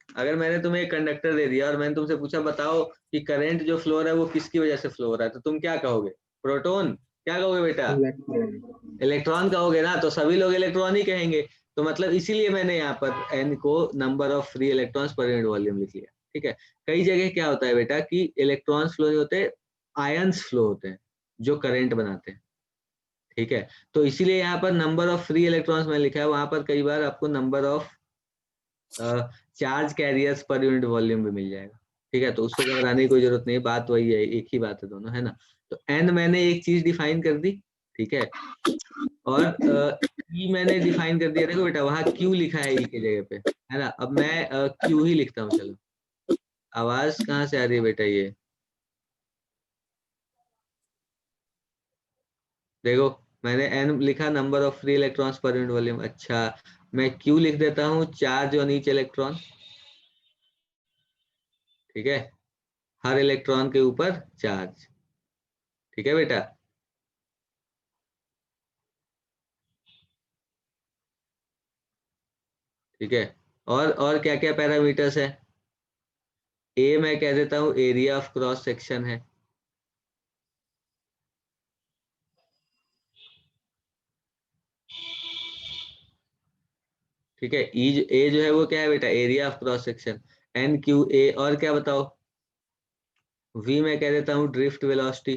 अगर मैंने तुम्हें एक कंडक्टर दे दिया और मैंने तुमसे पूछा बताओ कि करंट जो फ्लो हो रहा है वो किसकी वजह से फ्लो हो रहा है, तो तुम क्या कहोगे? प्रोटॉन। क्या कहोगे बेटा? इलेक्ट्रॉन। इलेक्ट्रॉन कहोगे ना, तो सभी लोग इलेक्ट्रॉन ही कहेंगे। तो मतलब इसीलिए मैंने यहाँ पर एन को number of free electrons per unit volume लिख लिया, ठीक है। कई जगह क्या होता है बेटा कि इलेक्ट्रॉन्स फ्लो नहीं होते, आयंस फ्लो होते हैं जो करंट बनाते हैं, ठीक है। तो इसीलिए यहाँ पर नंबर ऑफ फ्री इलेक्ट्रॉन्स मैंने लिखा है, वहां पर कई बार आपको नंबर ऑफ चार्ज कैरियर्स पर यूनिट वॉल्यूम भी मिल जाएगा, ठीक है। तो उसको घबराने की कोई जरूरत नहीं है, बात वही है, एक ही बात है दोनों, है ना। तो एन मैंने एक चीज डिफाइन कर दी, ठीक है। और ई मैंने डिफाइन कर दिया। देखो बेटा वहां क्यू लिखा है ई की जगह पे, है ना। अब मैं क्यू ही लिखता हूँ, चलो। आवाज कहाँ से आ रही है बेटा? ये देखो मैंने n लिखा, number of free electrons per unit volume. अच्छा, मैं q लिख देता हूँ, चार्ज ऑन ईच इलेक्ट्रॉन। ठीक है, हर इलेक्ट्रॉन के ऊपर चार्ज। ठीक है बेटा। ठीक है, और क्या क्या पैरामीटर्स है? ए मैं कह देता हूँ एरिया ऑफ क्रॉस सेक्शन है। ठीक है, ए जो है वो क्या है बेटा? Area of cross section. N Q A, और क्या बताओ? वी मैं कह देता हूँ ड्रिफ्ट वेलोसिटी।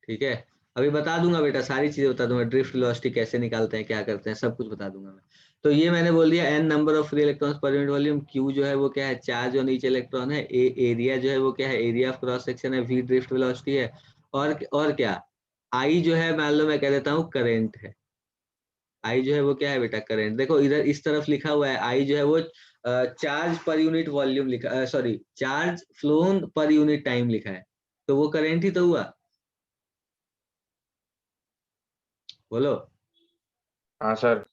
ठीक है, अभी बता दूंगा बेटा, सारी चीजें बता दूंगा, ड्रिफ्ट वेलोसिटी कैसे निकालते हैं, क्या करते हैं, सब कुछ बता दूंगा मैं। तो ये मैंने बोल दिया, N number of free electrons per unit volume, Q जो है वो क्या है? चार्ज ऑन ईच इलेक्ट्रॉन है। ए एरिया जो है वो क्या है? एरिया ऑफ क्रॉस सेक्शन है। वी ड्रिफ्ट वेलोसिटी है। और क्या? आई जो है मान लो मैं कह देता हूँ करंट है। आई जो है वो क्या है बेटा? करंट। देखो इधर इस तरफ लिखा हुआ है, आई जो है वो चार्ज पर यूनिट वॉल्यूम लिखा, sorry charge phloem per unit time लिखा है, तो वो करंट ही तो हुआ। बोलो। हाँ सर।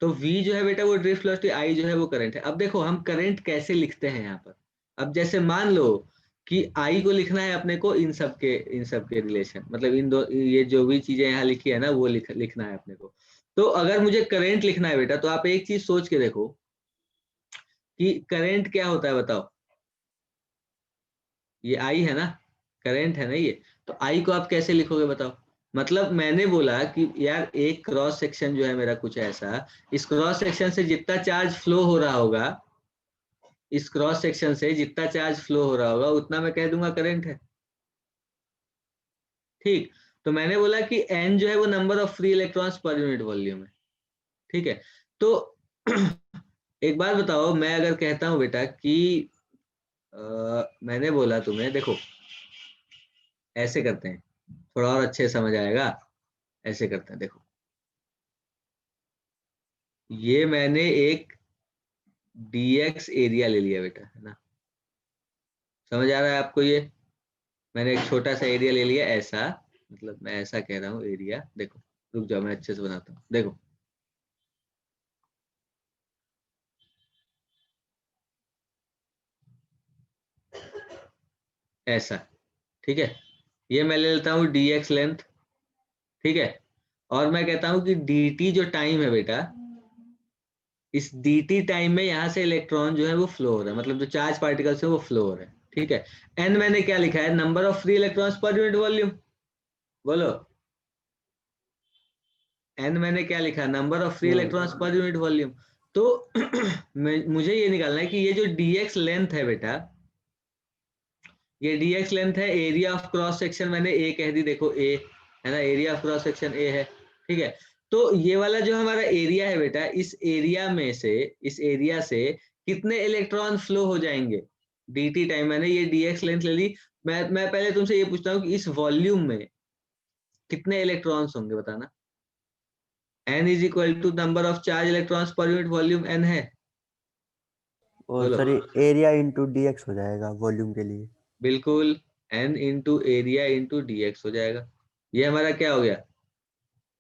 तो V जो है बेटा वो ड्रिफ्ट वेलोसिटी, I जो है वो करंट है। अब देखो हम करंट कैसे लिखते हैं यहाँ पर। अब जैसे मान लो कि I को लिखना है अपने को इन सब के रिलेशन, मतलब इन दो, ये जो भी चीजें यहाँ लिखी है ना वो लिखना है अपने को। तो अगर मुझे करंट लिखना है बेटा, तो आप एक चीज सोच के देखो कि करंट क्या होता है, बताओ। ये I है ना, करंट है ना ये। तो I को आप कैसे लिखोगे बताओ? मतलब मैंने बोला कि यार एक क्रॉस सेक्शन जो है मेरा कुछ ऐसा, इस क्रॉस सेक्शन से जितना चार्ज फ्लो हो रहा होगा, इस क्रॉस सेक्शन से जितना चार्ज फ्लो हो रहा होगा उतना मैं कह दूंगा करंट है। ठीक, तो मैंने बोला कि n जो है वो number of free electrons per unit volume है। ठीक है, तो एक बात बताओ, मैं अगर कहता हूं बेटा कि मैंने बोला तुम्हें, देखो ऐसे करते हैं, थोड़ा और अच्छे समझ आएगा। ऐसे करते हैं, देखो ये मैंने एक dx एरिया ले लिया बेटा, है ना? समझ आ रहा है आपको ये? मैंने एक छोटा सा एरिया ले लिया ऐसा, मतलब मैं ऐसा कह रहा हूँ एरिया। देखो रुक जाओ, मैं अच्छे से बनाता हूँ, देखो ऐसा। ठीक है, ये मैं ले लेता हूँ dx लेंथ। ठीक है, और मैं कहता हूँ कि dt जो टाइम है बेटा, इस dt टाइम में यहाँ से इलेक्ट्रॉन जो है वो फ्लो हो रहा है, मतलब जो चार्ज पार्टिकल्स है वो फ्लो हो रहे हैं। ठीक है, n मैंने क्या लिखा है? Number of free electrons per unit volume. बोलो, n मैंने क्या लिखा? Number of free electrons per unit volume. तो मुझे ये निकालना है कि ये जो dx लेंथ है बेटा, ये dx लेंथ है। एरिया ऑफ क्रॉस सेक्शन मैंने a कह दी, देखो a है ना, area of cross section a है। ठीक है, तो ये वाला जो हमारा एरिया है बेटा, इस एरिया में से, इस एरिया से कितने इलेक्ट्रॉन फ्लो हो जाएंगे? dt टाइम, मैंने ये dx लेंथ ले ली। मैं पहले तुमसे ये पूछता हूँ कि इस वॉल्यूम में कितने इलेक्ट्रॉन्स होंगे, बताना। n is equal to number of charge electrons per unit volume n है। और बोलो। सर ये एरिया इंटू dx हो जाएगा वॉल्यूम के लिए। बिल्कुल, n into area into dx हो जाएगा। ये हमारा क्या हो गया?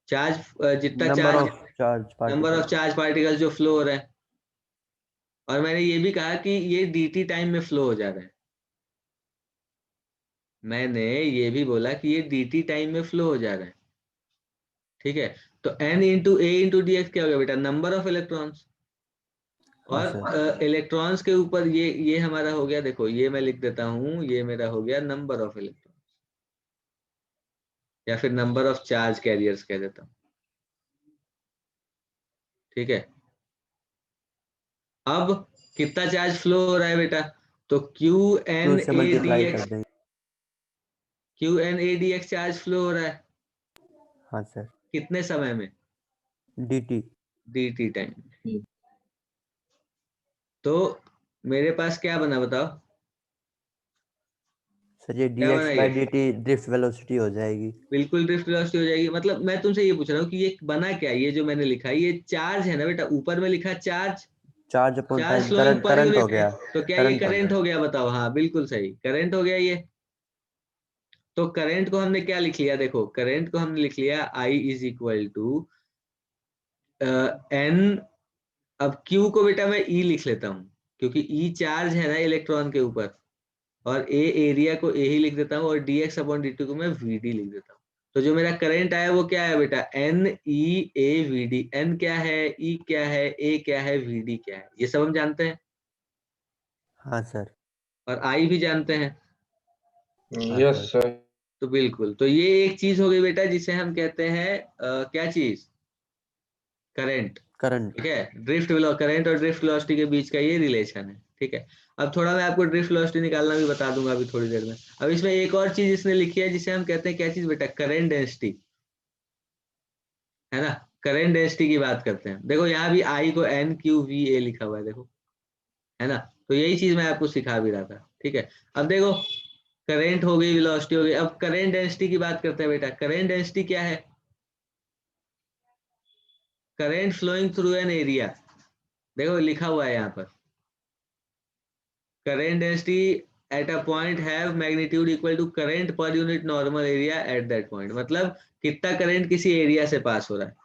चार्ज, जितना number charge, of charge number of particle. Charge particles जो फ्लो हो रहा है। और मैंने ये भी कहा कि ये dt टाइम में फ्लो हो जा रहा है। मैंने ये भी बोला कि ये dt टाइम में फ्लो हो जा रहा है। ठीक है, तो n इंटू ए इंटू डी एक्स क्या हो गया बेटा? Number of electrons. हाँ सर। और इलेक्ट्रॉन्स के ऊपर ये हमारा हो गया, देखो ये मैं लिख देता हूँ, ये मेरा हो गया नंबर ऑफ इलेक्ट्रॉन्स, या फिर नंबर ऑफ चार्ज कैरियर्स कह देता हूँ। ठीक है, अब कितना चार्ज फ्लो हो रहा है बेटा? तो क्यू टू एन से ए डी मल्टीप्लाई कर एक्स, देंगे। Q N A D X charge flow हो रहा है हाँ सर। कितने समय में? dt। dt time. तो मेरे पास क्या बना, बताओ सर ये क्या dx बना बाई ये? dt ड्रिफ्ट वेलोसिटी हो जाएगी। बिल्कुल ड्रिफ्ट वेलोसिटी हो जाएगी। मतलब मैं तुमसे ये पूछ रहा हूँ कि ये बना क्या? ये जो मैंने लिखा है ये चार्ज है ना बेटा, ऊपर में लिखा charge, charge upon charge time, flowing current पर करंट हो यूनिट है। गया। तो क्या ये करंट हो करंट गया। हो गया? बताओ। हाँ बिल्कुल सही, करंट हो गया ये। तो करंट को हमने क्या लिख लिया, देखो करंट को हमने लिख लिया I is equal to N। अब Q को बेटा मैं E लिख लेता हूँ, क्योंकि E चार्ज है ना इलेक्ट्रॉन के ऊपर, और A एरिया को A ही लिख देता हूँ, और dx अपॉन dt को मैं VD लिख देता हूँ। तो जो मेरा करंट आया वो क्या है बेटा, NEAVD। N क्या है, E क्या है, A क्या है, VD क्या है, ये सब हम जानते हैं, हाँ सर। और I भी जानते हैं। हाँ यस सर। सर। तो बिल्कुल, तो ये एक चीज हो गई बेटा जिसे हम कहते हैं क्या चीज, करंट। करंट। ठीक है, ड्रिफ्ट करंट और ड्रिफ्ट वेलोसिटी के बीच का ये रिलेशन है। ठीक है, अब थोड़ा मैं आपको ड्रिफ्ट वेलोसिटी निकालना भी बता दूंगा अभी थोड़ी देर में। अब इसमें एक और चीज इसने लिखी है जिसे हम कहते हैं क्या चीज बेटा, करंट डेंसिटी, है ना। करंट डेंसिटी की बात करते हैं। देखो यहाँ भी आई को NQVA लिखा हुआ है, देखो, है ना। तो यही चीज मैं आपको सिखा भी रहा था। ठीक है, अब देखो करंट हो गई, वेलोसिटी हो गई, अब करंट डेंसिटी की बात करते हैं बेटा। करंट डेंसिटी क्या है, current flowing through an area. देखो लिखा हुआ है यहाँ पर, current density at a point have magnitude equal to current per unit normal area at that point. मतलब कितना करंट किसी एरिया से पास हो रहा है।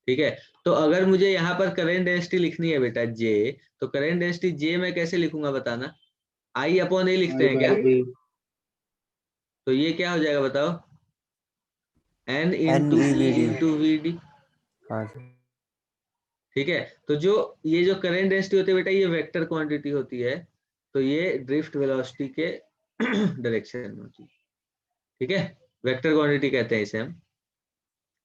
ठीक है, तो अगर मुझे यहाँ पर करंट डेंसिटी लिखनी है बेटा J, तो करंट डेंसिटी J मैं कैसे लिखूंगा बताना, I अपॉन A लिखते आई हैं क्या, बाई ए। तो ये क्या हो जाएगा बताओ, N into E NEVD। Into VD। हाँ सर। ठीक है, तो जो ये जो करंट डेंसिटी होती है बेटा, ये वेक्टर क्वांटिटी होती है, तो ये ड्रिफ्ट वेलोसिटी के डायरेक्शन में होती है। ठीक है, वेक्टर क्वांटिटी कहते हैं इसे हम,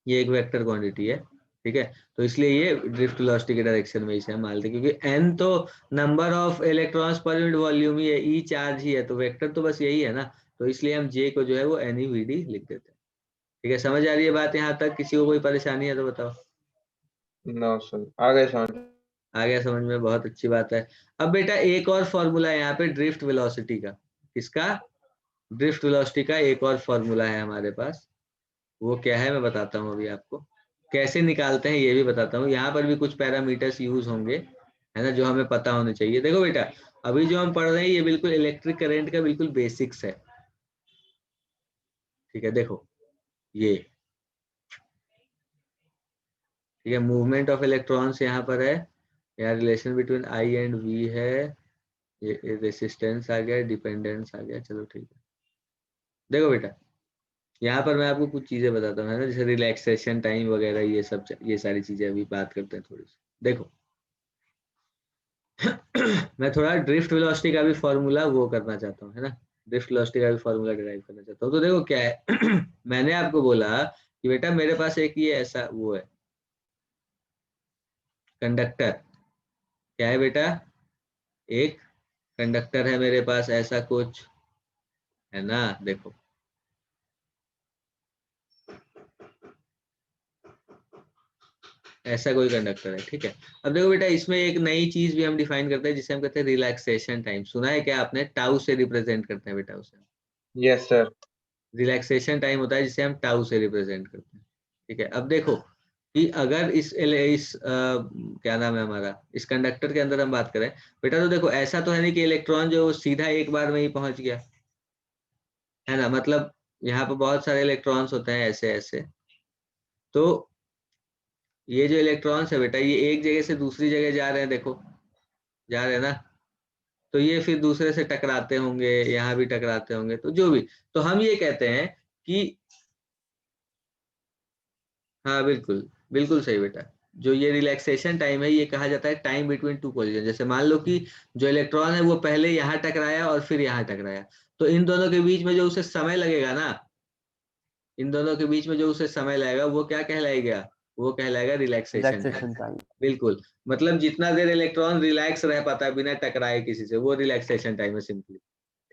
ये एक वेक्टर क्वांटिटी है। ठीक है, तो इसलिए ये ड्रिफ्ट वेलोसिटी के डायरेक्शन में इसे हम मानते हैं, क्योंकि n तो number of electrons per unit volume ही है, E चार्ज ही है, तो वेक्टर तो बस यही है ना। तो इसलिए हम J को जो है वो NEVD लिख देते हैं। ठीक है, समझ आ रही है बात यहाँ तक, किसी को कोई परेशानी है तो बताओ। नो सर, आ गए समझ। आ गया समझ में, बहुत अच्छी बात है। अब बेटा एक और फॉर्मूला है यहाँ पे ड्रिफ्ट वेलोसिटी का। किसका, ड्रिफ्ट वेलोसिटी का एक और फॉर्मूला है हमारे पास। वो क्या है मैं बताता हूँ अभी आपको, कैसे निकालते हैं ये भी बताता हूँ। यहाँ पर भी कुछ पैरामीटर्स यूज होंगे, है ना, जो हमें पता होने चाहिए। देखो बेटा, अभी जो हम पढ़ रहे हैं ये बिल्कुल इलेक्ट्रिक करंट का बिल्कुल बेसिक्स है। ठीक है, देखो ये, ठीक है, मूवमेंट ऑफ इलेक्ट्रॉन्स यहाँ पर है, यहाँ relation between I and V है, ये रेसिस्टेंस आ गया, डिपेंडेंस आ गया, चलो ठीक है। देखो बेटा, यहाँ पर मैं आपको कुछ चीजें बताता हूँ, है ना, जैसे रिलैक्सेशन टाइम वगैरह, ये सब, ये सारी चीजें अभी बात करते हैं थोड़ी सी। देखो मैं थोड़ा ड्रिफ्ट वेलोसिटी का भी फॉर्मूला वो करना चाहता हूँ, है ना, ड्रिफ्ट वेलोसिटी का भी फॉर्मूला डिराइव करना चाहता हूँ। तो देखो क्या है मैंने आपको बोला कि बेटा मेरे पास एक ये ऐसा वो है कंडक्टर, क्या है बेटा, एक कंडक्टर है मेरे पास ऐसा कुछ, है ना। देखो ऐसा कोई कंडक्टर है। ठीक है, अब देखो बेटा इसमें एक नई चीज भी हम डिफाइन करते हैं जिसे हम कहते हैं रिलैक्सेशन टाइम। सुना है क्या आपने, टाउ से रिप्रेजेंट करते हैं बेटा उसे, यस सर। रिलैक्सेशन टाइम होता है जिसे हम टाउ से रिप्रेजेंट करते हैं। ठीक है, अब देखो कि अगर क्या नाम है हमारा, इस कंडक्टर के अंदर हम बात करें बेटा, तो देखो ऐसा तो है नहीं कि इलेक्ट्रॉन जो सीधा एक बार में ही पहुंच गया, है ना, मतलब यहाँ पर बहुत सारे इलेक्ट्रॉन्स होते हैं ऐसे ऐसे। तो ये जो इलेक्ट्रॉन्स है बेटा, ये एक जगह से दूसरी जगह जा रहे हैं, देखो जा रहे हैं ना, तो ये फिर दूसरे से टकराते होंगे, यहाँ भी टकराते होंगे, तो जो भी, तो हम ये कहते हैं कि, हाँ बिल्कुल, बिल्कुल सही बेटा, जो ये रिलैक्सेशन टाइम है ये कहा जाता है टाइम बिटवीन टू कोलिजन। जैसे मान लो कि जो इलेक्ट्रॉन है वो पहले यहाँ टकराया और फिर यहाँ टकराया, तो इन दोनों के बीच में जो उसे समय लगेगा ना, इन दोनों के बीच में जो उसे समय लगेगा वो क्या कहलाएगा, वो कहलाएगा रिलैक्सेशन टाइम। Relaxation time. बिल्कुल, मतलब जितना देर इलेक्ट्रॉन रिलैक्स रह पाता है बिना टकराए किसी से, वो रिलैक्सेशन टाइम है सिंपली।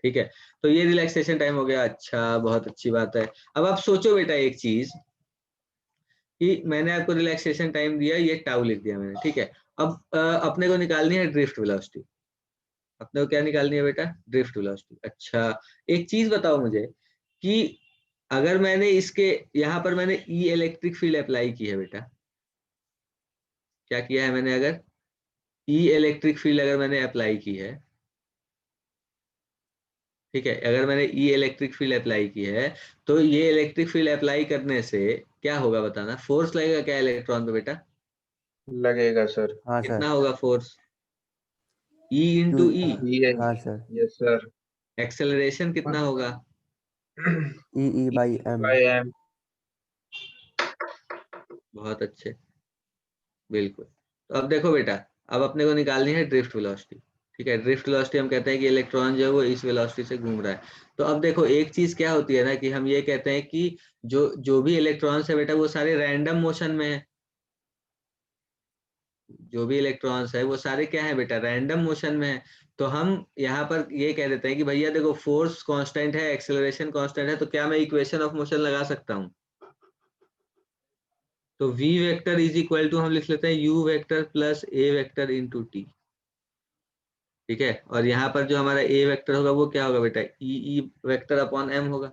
ठीक है, तो ये रिलैक्सेशन टाइम हो गया। अच्छा, बहुत अच्छी बात है। अब आप सोचो बेटा एक चीज, कि मैंने आपको रिलैक्सेशन टाइम दिया, ये टाउ लिख दिया मैंने। ठीक है, अब अपने को निकालनी है ड्रिफ्ट वेलोसिटी। अपने को क्या निकालनी है बेटा, ड्रिफ्ट वेलोसिटी। अच्छा, एक चीज बताओ मुझे कि अगर मैंने इसके यहाँ पर मैंने ई इलेक्ट्रिक फील्ड अप्लाई की है बेटा, क्या किया है मैंने, अगर ई इलेक्ट्रिक फील्ड अगर मैंने अप्लाई की है, ठीक है, अगर मैंने ई इलेक्ट्रिक फील्ड अप्लाई की है तो ये इलेक्ट्रिक फील्ड अप्लाई करने से क्या होगा बताना, फोर्स लगेगा क्या इलेक्ट्रॉन पे बेटा? लगेगा सर। हाँ कितना सर। होगा force? E Q. Into E. ये हाँ सर। Yes sir. एक्सेलरेशन कितना होगा? E by M. By M. बहुत अच्छे, बिल्कुल। तो अब देखो बेटा, अब अपने को निकालनी है ड्रिफ्ट वेलोसिटी। ठीक है, ड्रिफ्ट वेलोसिटी हम कहते हैं कि इलेक्ट्रॉन जो है वो इस वेलोसिटी से घूम रहा है। तो अब देखो एक चीज क्या होती है ना कि हम ये कहते हैं कि जो जो भी इलेक्ट्रॉन्स है बेटा वो सारे रैंडम मोशन में है। जो भी इलेक्ट्रॉन्स है वो सारे क्या है बेटा, रैंडम मोशन में है। तो हम यहाँ पर ये कह देते हैं कि भैया देखो फोर्स कांस्टेंट है, एक्सेलरेशन कांस्टेंट है, तो क्या मैं इक्वेशन ऑफ मोशन लगा सकता हूँ? तो v vector is equal to हम लिख लेते हैं u vector plus a vector into T. ठीक है, और यहाँ पर जो हमारा a वेक्टर होगा वो क्या होगा बेटा, ई वेक्टर अपॉन m होगा।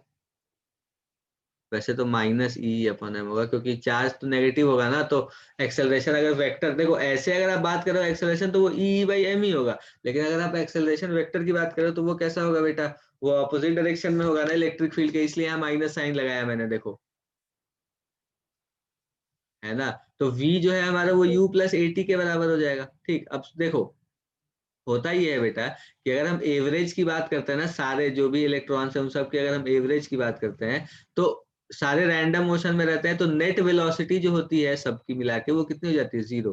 वैसे तो माइनस ई अपॉन एम होगा क्योंकि चार्ज तो नेगेटिव होगा ना, तो एक्सेलरेशन अगर वेक्टर देखो ऐसे अगर आप बात करो एक्सेलरेशन तो वो ई बाई एम ही होगा। लेकिन अगर आप एक्सेलरेशन वेक्टर की बात करो तो वो कैसा होगा बेटा, वो अपोजिट डायरेक्शन में होगा ना इलेक्ट्रिक फील्ड के, इसलिए यहाँ माइनस साइन लगाया मैंने, देखो है ना। तो v जो है हमारा वो u प्लस ए टी के बराबर हो जाएगा। ठीक, अब देखो होता ही है बेटा कि अगर हम एवरेज की बात करते हैं ना, सारे जो भी इलेक्ट्रॉन्स हैं उन सब की अगर हम एवरेज की बात करते हैं तो सारे रैंडम मोशन में रहते हैं, तो नेट वेलोसिटी जो होती है सबकी मिला के वो कितनी हो जाती है, 0।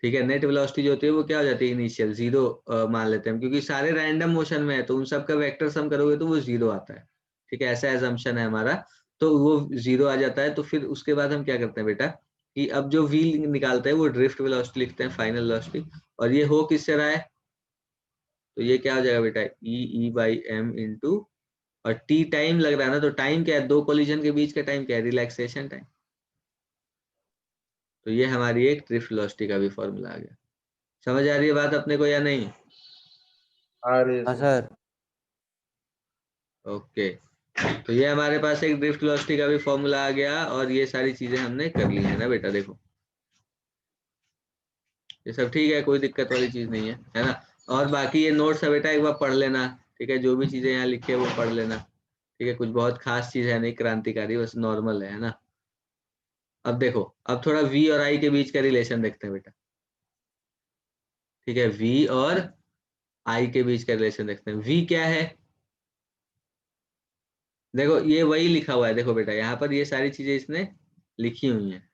ठीक है, नेट वेलोसिटी जो होती है वो क्या हो जाती है, इनिशियल 0 मान लेते हैं हम, क्योंकि सारे रैंडम मोशन में है तो उन सब का वेक्टर सम करोगे तो वो 0 आता है। ठीक है, ऐसा एजम्पशन है हमारा, तो वो 0 आ जाता है। तो फिर उसके बाद हम क्या करते हैं बेटा कि अब जो व्हील निकालते हैं वो ड्रिफ्ट वेलोसिटी लिखते हैं, फाइनल वेलोसिटी। और ये हो किससे रहा है, तो ये क्या हो जाएगा बेटा, ई बाई एम इंटू, और टी टाइम लग रहा है ना, तो टाइम क्या है, दो कोलिजन के बीच का टाइम क्या है, रिलैक्सेशन टाइम। तो ये हमारी एक ड्रिफ्ट वेलोसिटी का भी फॉर्मूला आ गया। समझ आ रही है बात अपने को या नहीं? आ रही है हाँ सर। सर। ओके, तो ये हमारे पास एक ड्रिफ्ट वेलोसिटी का भी फॉर्मूला आ गया, और ये सारी चीजें हमने कर ली है ना बेटा। देखो ये सब ठीक है, कोई दिक्कत वाली चीज नहीं है ना। और बाकी ये नोट्स है बेटा, एक बार पढ़ लेना। ठीक है, जो भी चीजें यहाँ लिखी है वो पढ़ लेना। ठीक है, कुछ बहुत खास चीज है नहीं, क्रांतिकारी, बस नॉर्मल है ना। अब देखो, अब थोड़ा v और i के बीच का रिलेशन देखते हैं बेटा। ठीक है, v और i के बीच का रिलेशन देखते हैं। v क्या है, देखो ये वही लिखा हुआ है, देखो बेटा यहाँ पर ये सारी चीजें इसने लिखी हुई हैं।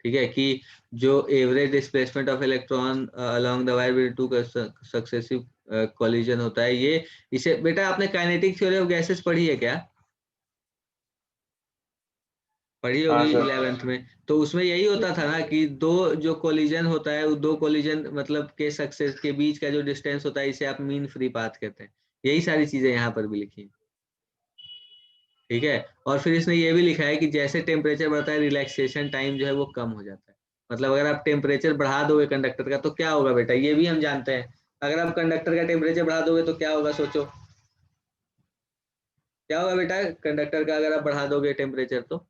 ठीक है, कि जो average displacement of electron along the wire with two successive collision होता है, ये इसे बेटा आपने काइनेटिक थ्योरी ऑफ गैसेस पढ़ी है क्या? पढ़ी हाँ होगी सर। 11th में। तो उसमें यही होता था ना कि दो जो कोलिजन होता है, वो दो कोलिजन मतलब के सक्सेस के बीच का जो डिस्टेंस होता है इसे आप मीन फ्री पाथ कहते हैं। यही सारी चीजें यहाँ पर भी लिखी हैं। ठीक है, और फिर इसने ये भी लिखा है कि जैसे टेम्परेचर बढ़ता है रिलैक्सेशन टाइम जो है वो कम हो जाता है। मतलब अगर आप टेम्परेचर बढ़ा दोगे कंडक्टर का तो क्या होगा बेटा, ये भी हम जानते हैं। अगर आप कंडक्टर का टेम्परेचर बढ़ा दोगे तो क्या होगा, सोचो क्या होगा बेटा कंडक्टर का अगर आप बढ़ा दोगे टेम्परेचर तो?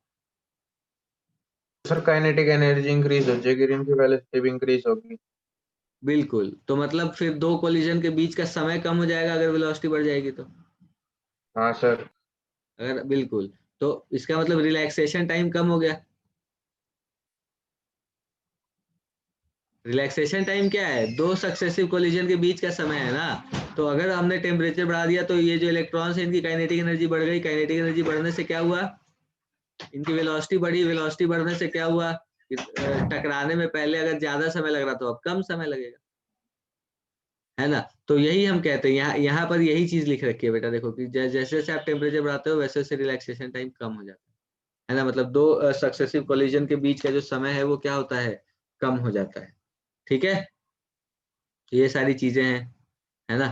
सर काइनेटिक एनर्जी इंक्रीज हो जाएगी, रिम की वेलोसिटी भी इंक्रीज होगी। बिल्कुल, तो मतलब फिर दो कोलिजन के बीच का समय कम हो जाएगा अगर वेलोसिटी बढ़ जाएगी तो। हाँ सर। अगर बिल्कुल, तो इसका मतलब रिलैक्सेशन टाइम कम हो गया। रिलैक्सेशन टाइम क्या है, दो सक्सेसिव कोलिजन के बीच का समय है ना। तो अगर हमने टेम्परेचर बढ़ा दिया तो ये जो इलेक्ट्रॉन्स है इनकी काइनेटिक एनर्जी बढ़ गई, काइनेटिक एनर्जी बढ़ने से क्या हुआ, इनकी वेलोसिटी बढ़ी, वेलोसिटी बढ़ने से क्या हुआ कि टकराने में पहले अगर ज्यादा समय लग रहा तो अब कम समय लगेगा, है ना। तो यही हम कहते हैं, यहाँ यहाँ पर यही चीज लिख रखी है बेटा, देखो कि जैसे जैसे आप टेम्परेचर बढ़ाते हो वैसे वैसे रिलैक्सेशन टाइम कम हो जाता है ना। मतलब दो सक्सेसिव कोलिजन के बीच का जो समय है वो क्या होता है, कम हो जाता है। ठीक है, तो ये सारी चीजें हैं, है ना।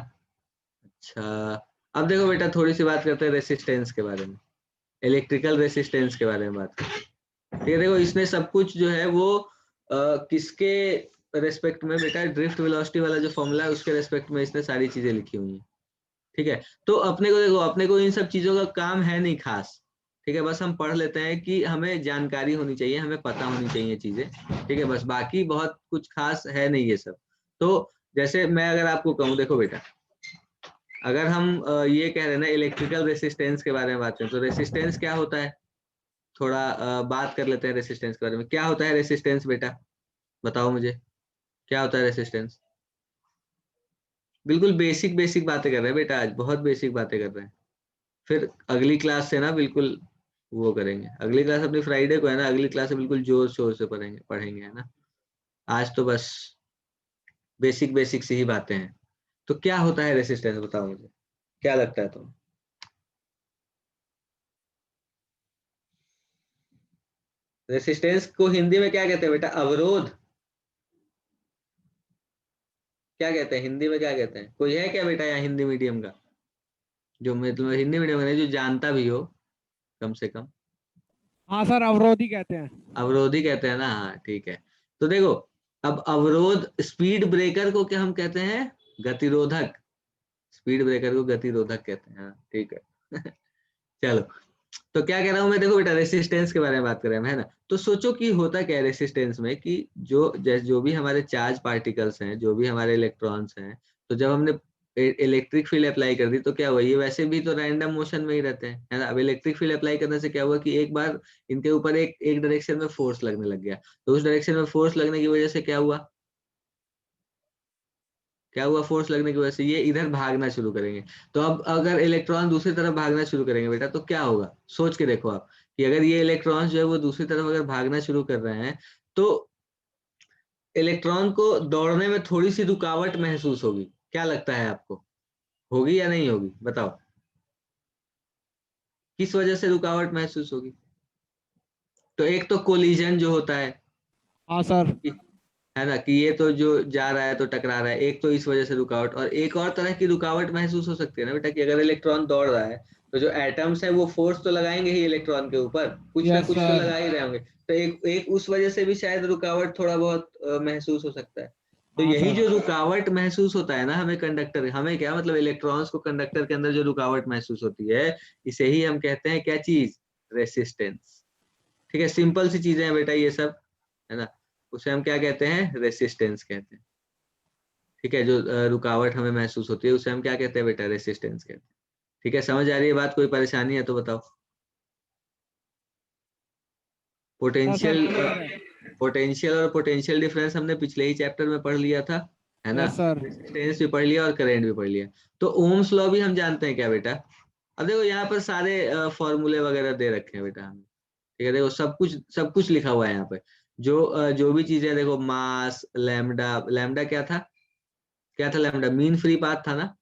अच्छा, अब देखो बेटा थोड़ी सी बात करते हैं रेसिस्टेंस के बारे में, इलेक्ट्रिकल रेसिस्टेंस के बारे में बात करते हैं। ठीक है, देखो इसने सब कुछ जो है वो किसके रेस्पेक्ट में बेटा, ड्रिफ्ट वेलोसिटी वाला जो फॉर्मूला है उसके रेस्पेक्ट में इसने सारी चीजें लिखी हुई हैं। ठीक है, तो अपने को देखो, अपने को इन सब चीजों का काम है नहीं खास। ठीक है, बस हम पढ़ लेते हैं कि हमें जानकारी होनी चाहिए, हमें पता होनी चाहिए चीजें। ठीक है, बस बाकी बहुत कुछ खास है नहीं ये सब। तो जैसे मैं अगर आपको कहूँ, देखो बेटा अगर हम ये कह रहे हैं ना इलेक्ट्रिकल रेसिस्टेंस के बारे में बात करें, तो रेसिस्टेंस क्या होता है, थोड़ा बात कर लेते हैं रेसिस्टेंस के बारे में। क्या होता है रेसिस्टेंस बेटा, बताओ मुझे, क्या होता है रेसिस्टेंस? बिल्कुल बेसिक बेसिक बातें कर रहे हैं बेटा, आज बहुत बेसिक बातें कर रहे हैं। फिर अगली क्लास से ना बिल्कुल वो करेंगे, अगली क्लास अपनी फ्राइडे को है ना, अगली क्लास से बिल्कुल जोर शोर से पढ़ेंगे है ना। आज तो बस बेसिक बेसिक सी ही बातें हैं। तो क्या होता है रेसिस्टेंस, बताओ मुझे, क्या लगता है तुम्हें? रेसिस्टेंस को हिंदी में क्या कहते हैं बेटा, अवरोध? क्या कहते हैं हिंदी में, क्या कहते हैं? कोई है क्या बेटा यहाँ हिंदी मीडियम का, जो मतलब हिंदी मीडियम का नहीं, जो जानता भी हो कम से कम? हाँ सर, अवरोधी कहते हैं। अवरोधी कहते हैं ना, हाँ ठीक है। तो देखो, अब अवरोध, स्पीड ब्रेकर को क्या हम कहते हैं, गतिरोधक। स्पीड ब्रेकर को गतिरोधक कहते हैं, हाँ ठीक है। चलो, तो क्या कह रहा हूं मैं, देखो बेटा रेसिस्टेंस के बारे में बात कर रहे हैं है ना। तो सोचो कि होता क्या है रेसिस्टेंस में, कि जो भी हमारे चार्ज पार्टिकल्स हैं, जो भी हमारे इलेक्ट्रॉन्स हैं, तो जब हमने इलेक्ट्रिक फील्ड अप्लाई कर दी तो क्या हुआ, ये वैसे भी तो रैंडम मोशन में ही रहते हैं है ना। अब इलेक्ट्रिक फील्ड अप्लाई करने से क्या हुआ कि एक बार इनके ऊपर एक डायरेक्शन में फोर्स लगने लग गया, तो उस डायरेक्शन में फोर्स लगने की वजह से क्या हुआ, फोर्स लगने की वजह से ये इधर भागना शुरू करेंगे। तो अब अगर इलेक्ट्रॉन दूसरी तरफ भागना शुरू करेंगे बेटा, तो क्या होगा, सोच के देखो आप, कि अगर ये इलेक्ट्रॉन्स जो है वो दूसरी तरफ अगर भागना शुरू कर रहे हैं, तो इलेक्ट्रॉन को दौड़ने में थोड़ी सी रुकावट महसूस होगी। क्या लगता है आपको, होगी या नहीं होगी, बताओ? किस वजह से रुकावट महसूस होगी? तो एक तो कोलिजन जो होता हाँ सर। है ना, कि ये तो जो जा रहा है तो टकरा रहा है, एक तो इस वजह से रुकावट, और एक और तरह की रुकावट महसूस हो सकती है ना बेटा, कि अगर इलेक्ट्रॉन दौड़ रहा है तो जो एटम्स है वो फोर्स तो लगाएंगे ही इलेक्ट्रॉन के ऊपर, कुछ ना यस कुछ तो सर। लगा ही रहे होंगे, तो एक एक उस वजह से भी शायद रुकावट थोड़ा बहुत महसूस हो सकता है। तो हाँ यही सर। जो रुकावट महसूस होता है ना हमें कंडक्टर, हमें क्या मतलब इलेक्ट्रॉन्स को कंडक्टर के अंदर जो रुकावट महसूस होती है, इसे ही हम कहते हैं क्या चीज, रेसिस्टेंस। ठीक है, सिंपल सी चीजें हैं बेटा ये सब, है ना। उसे हम क्या कहते हैं, रेसिस्टेंस कहते हैं। ठीक है, जो रुकावट हमें महसूस होती है उसे हम क्या कहते हैं बेटा, रेसिस्टेंस कहते हैं। ठीक है, समझ आ रही है बात, कोई परेशानी है तो बताओ? हाँ सर, पोटेंशियल, क्लियर है। पोटेंशियल और पोटेंशियल डिफरेंस हमने पिछले ही चैप्टर में पढ़ लिया था, है ना। Yes sir. रेसिस्टेंस भी पढ़ लिया और करंट भी पढ़ लिया। तो ओम्स लॉ भी हम जानते हैं क्या बेटा? अब देखो यहाँ पर सारे फॉर्मूले वगैरह दे रखे हैं बेटा हमें। ठीक है, देखो सब कुछ लिखा हुआ है यहाँ पे। जो भी चीजें, देखो मास, लैम्डा, लैम्डा क्या था, लैम्डा मीन फ्री पाथ था ना।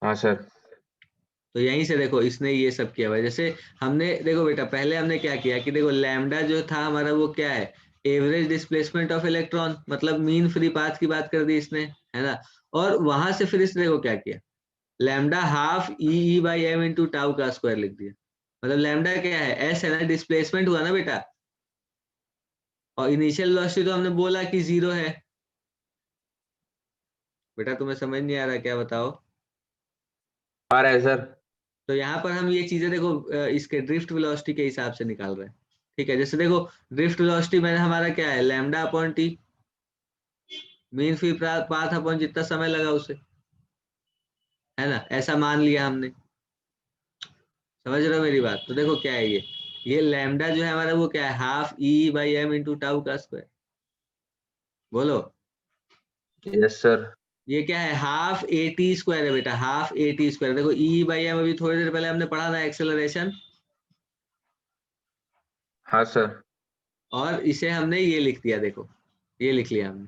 हाँ सर। तो यहीं से देखो इसने ये सब किया हुआ है। जैसे हमने देखो बेटा, पहले हमने क्या किया कि देखो लैम्डा जो था हमारा वो क्या है, एवरेज डिस्प्लेसमेंट ऑफ इलेक्ट्रॉन, मतलब मीन फ्री पाथ की बात कर दी इसने, है ना। और वहां से फिर इसने देखो क्या किया, lambda half E by M into tau का स्क्वायर लिख दिया। मतलब लैम्डा क्या है, एस है ना, डिस्प्लेसमेंट हुआ ना बेटा, और इनिशियल वेलोसिटी तो हमने बोला कि 0 है। बेटा तुम्हें समझ नहीं आ रहा क्या, बताओ? आ रहा है सर। तो यहाँ पर हम ये चीजें देखो इसके ड्रिफ्ट वेलोसिटी के हिसाब से निकाल रहे हैं। ठीक है, जैसे देखो ड्रिफ्ट वेलोसिटी में हमारा क्या है, lambda upon T, mean free path upon जितना समय लगा उसे, है ना, ऐसा मान लिया हमने। समझ रहे हो मेरी बात? तो देखो क्या है ये लैम्डा जो है हमारा वो क्या है, half E by M into tau का स्क्वायर। बोलो, यस सर। ये क्या है, हाफ ए टी स्क्वायर है बेटा, हाफ ए टी स्क्वायर। देखो ई बाई एम अभी थोड़ी देर पहले हमने पढ़ा था, एक्सेलरेशन। हाँ सर। और इसे हमने ये लिख दिया, देखो ये लिख लिया हमने।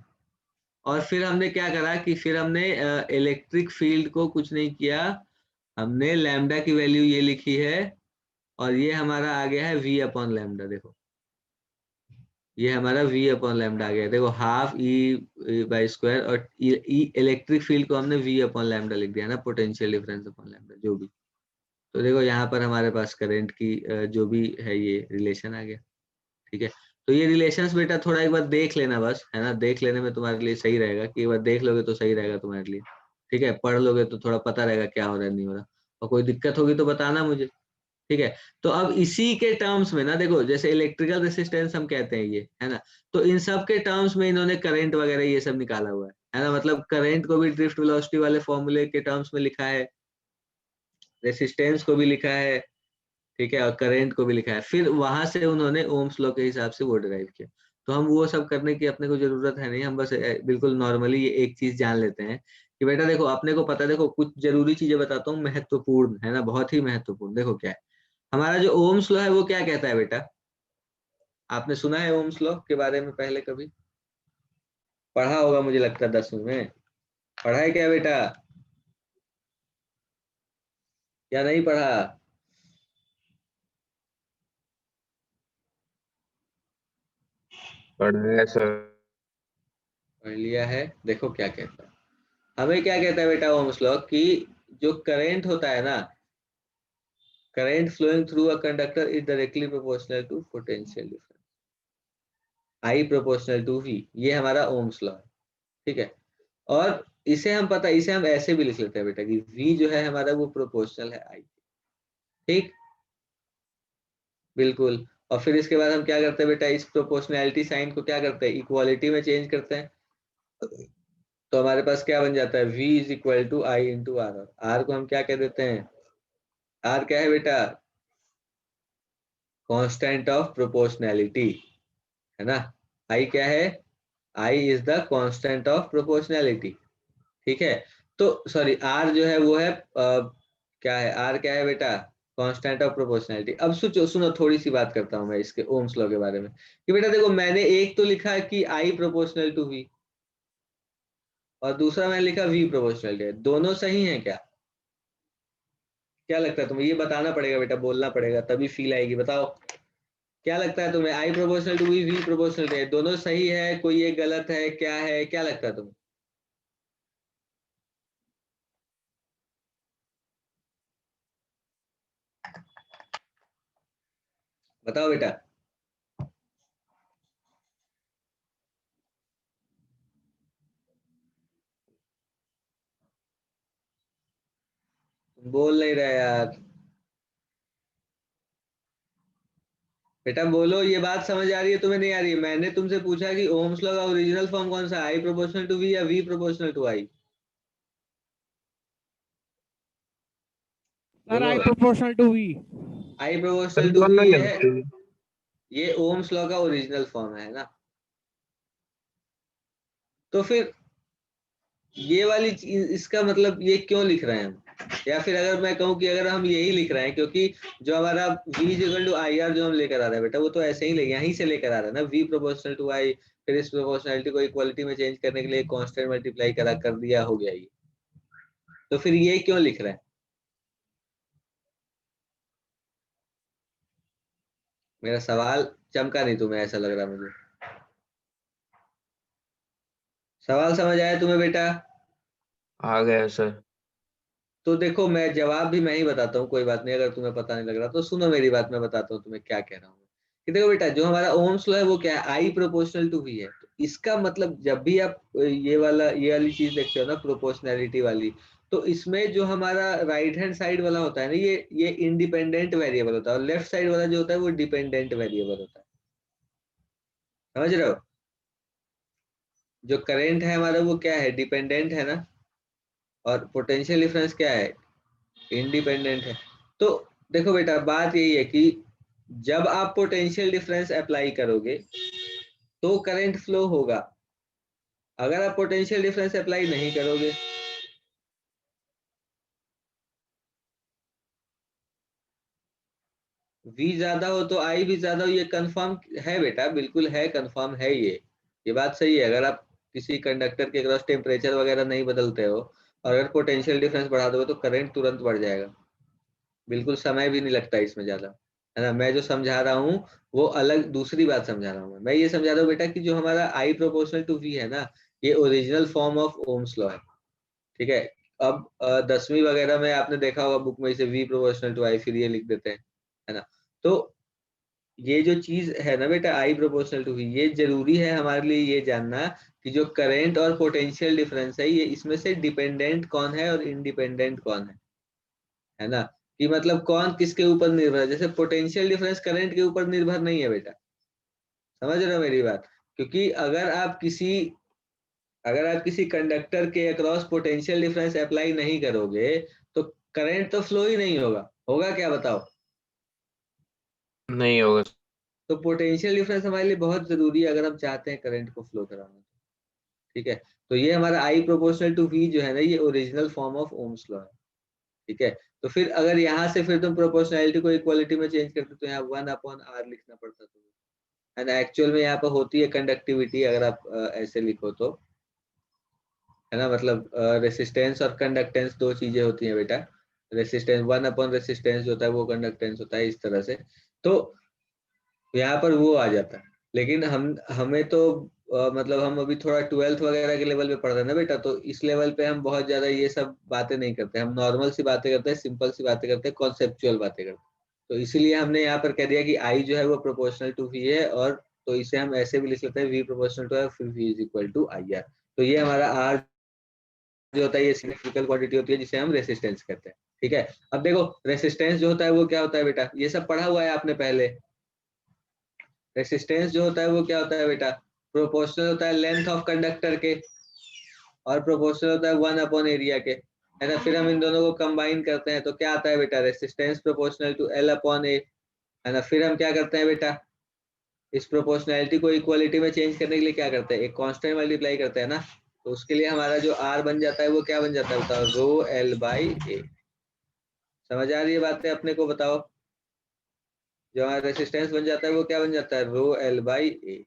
और फिर हमने क्या करा कि फिर हमने इलेक्ट्रिक फील्ड को कुछ नहीं किया, हमने लैम्डा की वैल्यू ये लिखी है, और ये हमारा आ गया है v अपॉन लैम्डा। देखो ये हमारा v अपॉन लैम्डा आ गया है। देखो हाफ ई बाई स्क्वायर, और इलेक्ट्रिक फील्ड को हमने v अपॉन लैम्डा लिख दिया ना, पोटेंशियल डिफरेंस अपॉन लैम्डा जो भी। तो देखो यहाँ पर हमारे पास करंट की जो भी है ये रिलेशन आ गया। ठीक है, तो ये रिलेशंस बेटा थोड़ा एक बार देख लेना बस, है ना, देख लेने में तुम्हारे लिए सही रहेगा, कि एक बार देख लोगे तो सही रहेगा तुम्हारे लिए। ठीक है, पढ़ लोगे तो थोड़ा पता रहेगा क्या हो रहा है नहीं हो रहा, और कोई दिक्कत होगी तो बताना मुझे। ठीक है, तो अब इसी के टर्म्स में ना देखो, जैसे इलेक्ट्रिकल रेसिस्टेंस हम कहते हैं ये, है ना, तो इन सब के टर्म्स में इन्होंने करंट वगैरह ये सब निकाला हुआ है। है ना, मतलब करंट को भी ड्रिफ्ट वेलोसिटी वाले फॉर्मूले के टर्म्स में लिखा है, रेसिस्टेंस को भी लिखा है, ठीक है, और करंट को भी लिखा है। फिर वहां से उन्होंने ओम्स लॉ के हिसाब से वो डिराइव किया। तो हम वो सब करने की अपने को जरूरत है नहीं, हम बस बिल्कुल नॉर्मली ये एक चीज जान लेते हैं कि बेटा देखो अपने को पता है, देखो कुछ जरूरी चीजें बताता हूँ, महत्वपूर्ण है ना, बहुत ही महत्वपूर्ण। देखो क्या है हमारा जो ओम्स लॉ है वो क्या कहता है बेटा, आपने सुना है ओम्स लॉ के बारे में पहले कभी पढ़ा होगा, मुझे लगता है 10वीं में पढ़ा है क्या बेटा, या नहीं पढ़ा? पढ़ा है सर। पढ़ लिया है। देखो क्या कहता है, हमें क्या कहता है बेटा ओम्स लॉ कि जो करंट होता है ना, current flowing through a conductor is directly proportional to potential difference, I proportional to V, ये हमारा ओम्स लॉ है, ठीक है। और इसे हम ऐसे भी लिख लेते हैं बेटा कि वी जो है हमारा वो प्रोपोर्शनल है आई, ठीक, बिल्कुल। और फिर इसके बाद हम क्या करते हैं बेटा, इस प्रोपोर्शनैलिटी साइन को क्या करते हैं, इक्वालिटी में चेंज करते हैं। तो हमारे पास क्या बन जाता है, v is equal to I into R, और आर को हम क्या कह देते हैं, आर क्या है बेटा, कांस्टेंट ऑफ प्रोपोर्शनैलिटी, है ना। आई क्या है, I is the constant of proportionality, ठीक है। तो सॉरी आर जो है वो है क्या है, आर क्या है बेटा, कांस्टेंट ऑफ प्रोपोर्शनैलिटी। अब सोचो, सुनो थोड़ी सी बात करता हूं मैं इसके ओम्स लॉ के बारे में कि बेटा देखो मैंने एक तो लिखा कि आई प्रोपोर्शनल टू वी, और दूसरा मैंने लिखा वी प्रोपोर्शनल टू, दोनों सही है क्या? क्या लगता है तुम्हें, ये बताना पड़ेगा बेटा, बोलना पड़ेगा तभी फील आएगी, बताओ क्या लगता है तुम्हें, I proportional to V proportional to, दोनों सही है, कोई एक गलत है, क्या है, क्या लगता है तुम्हें? बताओ बेटा। बोल नहीं रहे यार बेटा, बोलो, ये बात समझ आ रही है तुम्हें, नहीं आ रही है? मैंने तुमसे पूछा कि ओम्स लॉ का ओरिजिनल फॉर्म कौन सा, आई प्रोपोर्शनल टू वी या V proportional to I? Sir बोलो। I proportional to V. I sir proportional to V दोनों ही ये है, होते हैं। ये ओम्स लॉ का ओरिजिनल फॉर्म है ना। तो फिर ये वाली चीज, इसका मतलब ये क्यों लिख रहे हैं हम, या फिर अगर मैं कहूँ कि अगर हम यही लिख रहे हैं, क्योंकि जो हमारा v equal to I R जो हम लेकर आ रहे हैं बेटा, वो तो ऐसे ही यहीं से लेकर आ रहे हैं ना, v प्रोपोर्शनल टू आई, फिर इस प्रोपोर्शनलिटी को इक्वालिटी में चेंज करने के लिए कांस्टेंट मल्टीप्लाई कर दिया, हो गया ये। तो फिर ये क्यों लिख रहे हैं? मेरा सवाल चमका नहीं तुम्हें, ऐसा लग रहा मुझे। सवाल समझ आया तुम्हें बेटा? आ गया सर। तो देखो मैं जवाब भी मैं ही बताता हूँ, कोई बात नहीं, अगर तुम्हें पता नहीं लग रहा तो सुनो मेरी बात, मैं बताता हूँ तुम्हें क्या कह रहा हूँ कि देखो बेटा, जो हमारा ओम्स लॉ है वो क्या है, आई प्रोपोर्शनल टू वी है। तो इसका मतलब जब भी आप ये वाली चीज देखते हो ना, प्रोपोर्शनैलिटी वाली, तो इसमें जो हमारा राइट हैंड साइड वाला होता है ना, ये इंडिपेंडेंट वेरिएबल होता है, और लेफ्ट साइड वाला जो होता है वो डिपेंडेंट वेरिएबल होता है, समझ रहे हो? जो करेंट है हमारा वो क्या है, डिपेंडेंट है ना, और पोटेंशियल डिफरेंस क्या है, इंडिपेंडेंट है। तो देखो बेटा बात यही है कि जब आप पोटेंशियल डिफरेंस अप्लाई करोगे तो करंट फ्लो होगा, अगर आप पोटेंशियल डिफरेंस अप्लाई नहीं करोगे, V ज्यादा हो तो I भी ज्यादा हो, ये कंफर्म है बेटा, बिल्कुल है, कंफर्म है ये बात सही है। अगर आप किसी कंडक्टर के अक्रॉस टेम्परेचर वगैरह नहीं बदलते हो और अगर पोटेंशियल डिफरेंस बढ़ा दोगे तो करंट तुरंत बढ़ जाएगा, बिल्कुल समय भी नहीं लगता इसमें ज्यादा, है ना। मैं जो समझा रहा हूँ वो अलग दूसरी बात समझा रहा हूँ, मैं ये समझा रहा हूँ बेटा कि जो हमारा आई प्रोपोर्शनल टू वी है ना, ये original form of Ohm's law है, ठीक है। अब 10वीं वगैरह में आपने देखा होगा बुक में, इसे वी प्रोपोर्शनल टू आई फिर ये लिख देते हैं, है ना। तो ये जो चीज है ना बेटा, आई प्रोपोर्शनल टू वी, ये जरूरी है हमारे लिए ये जानना कि जो करंट और पोटेंशियल डिफरेंस है, ये इसमें से डिपेंडेंट कौन है और इंडिपेंडेंट कौन है ना, कि मतलब कौन किसके ऊपर निर्भर है। जैसे पोटेंशियल डिफरेंस करंट के ऊपर निर्भर नहीं है बेटा, समझ रहे हो मेरी बात? क्योंकि अगर आप किसी अगर आप किसी कंडक्टर के अक्रॉस पोटेंशियल डिफरेंस अप्लाई नहीं करोगे तो करंट तो फ्लो ही नहीं होगा। होगा क्या बताओ? नहीं होगा। तो पोटेंशियल डिफरेंस हमारे लिए बहुत जरूरी है अगर हम चाहते हैं करंट को फ्लो कराना। ठीक है, तो ये हमारा I प्रोपोर्शनल टू V जो है ना, ये original form of Ohm's law है। ठीक है, तो फिर अगर यहाँ से फिर तुम प्रोपोर्शनैलिटी को इक्वालिटी में चेंज करते तो यहाँ 1/R लिखना पड़ता तुम्हें, एंड एक्चुअल में यहाँ पर होती है कंडक्टिविटी, अगर आप ऐसे लिखो तो, है ना, मतलब रेसिस्टेंस और कंडक्टेंस दो चीजें होती हैं बेटा। रेसिस्टेंस 1/रेसिस्टेंस जो होता है वो कंडक्टेंस होता है, इस तरह से। तो यहाँ पर वो आ जाता है। लेकिन हमें तो मतलब हम अभी थोड़ा 12th वगैरह के लेवल पे पढ़ रहे हैं ना बेटा, तो इस लेवल पे हम बहुत ज्यादा ये सब बातें नहीं करते, हम नॉर्मल सी बातें करते हैं, सिंपल सी बातें करते हैं, कॉन्सेप्चुअल बातें करते हैं। तो इसीलिए हमने यहाँ पर कह दिया कि आई जो है वो प्रोपोर्शनल टू वी है, और तो इसे हम ऐसे भी लिख सकते हैं वी प्रोपोर्शनल टू आर, फिर V is equal to I R. तो ये हमारा आर जो होता है ये सिग्निफिकेंट क्वांटिटी होती है जिसे हम रेसिस्टेंस कहते हैं। ठीक है, अब देखो रेसिस्टेंस जो होता है वो क्या होता है बेटा, ये सब पढ़ा हुआ है आपने पहले। रेसिस्टेंस जो होता है वो क्या होता है बेटा, प्रोपोर्शनल होता है लेंथ ऑफ कंडक्टर के, और प्रोपोर्शनल होता है 1/एरिया के, है ना। फिर हम इन दोनों को कंबाइन करते हैं तो क्या आता है बेटा, रेसिस्टेंस प्रोपोर्शनल टू L/A, है ना। फिर हम क्या करते हैं बेटा, इस प्रोपोर्शनैलिटी को इक्वालिटी में चेंज करने के लिए क्या करते हैं, एक कांस्टेंट मल्टीप्लाई करते हैं ना। तो उसके लिए हमारा जो R बन जाता है वो क्या बन जाता है बताओ, रो L/A। समझ आ रही है बातें अपने को? बताओ, जो हमारा रेसिस्टेंस बन जाता है वो क्या बन जाता है, रो L/A।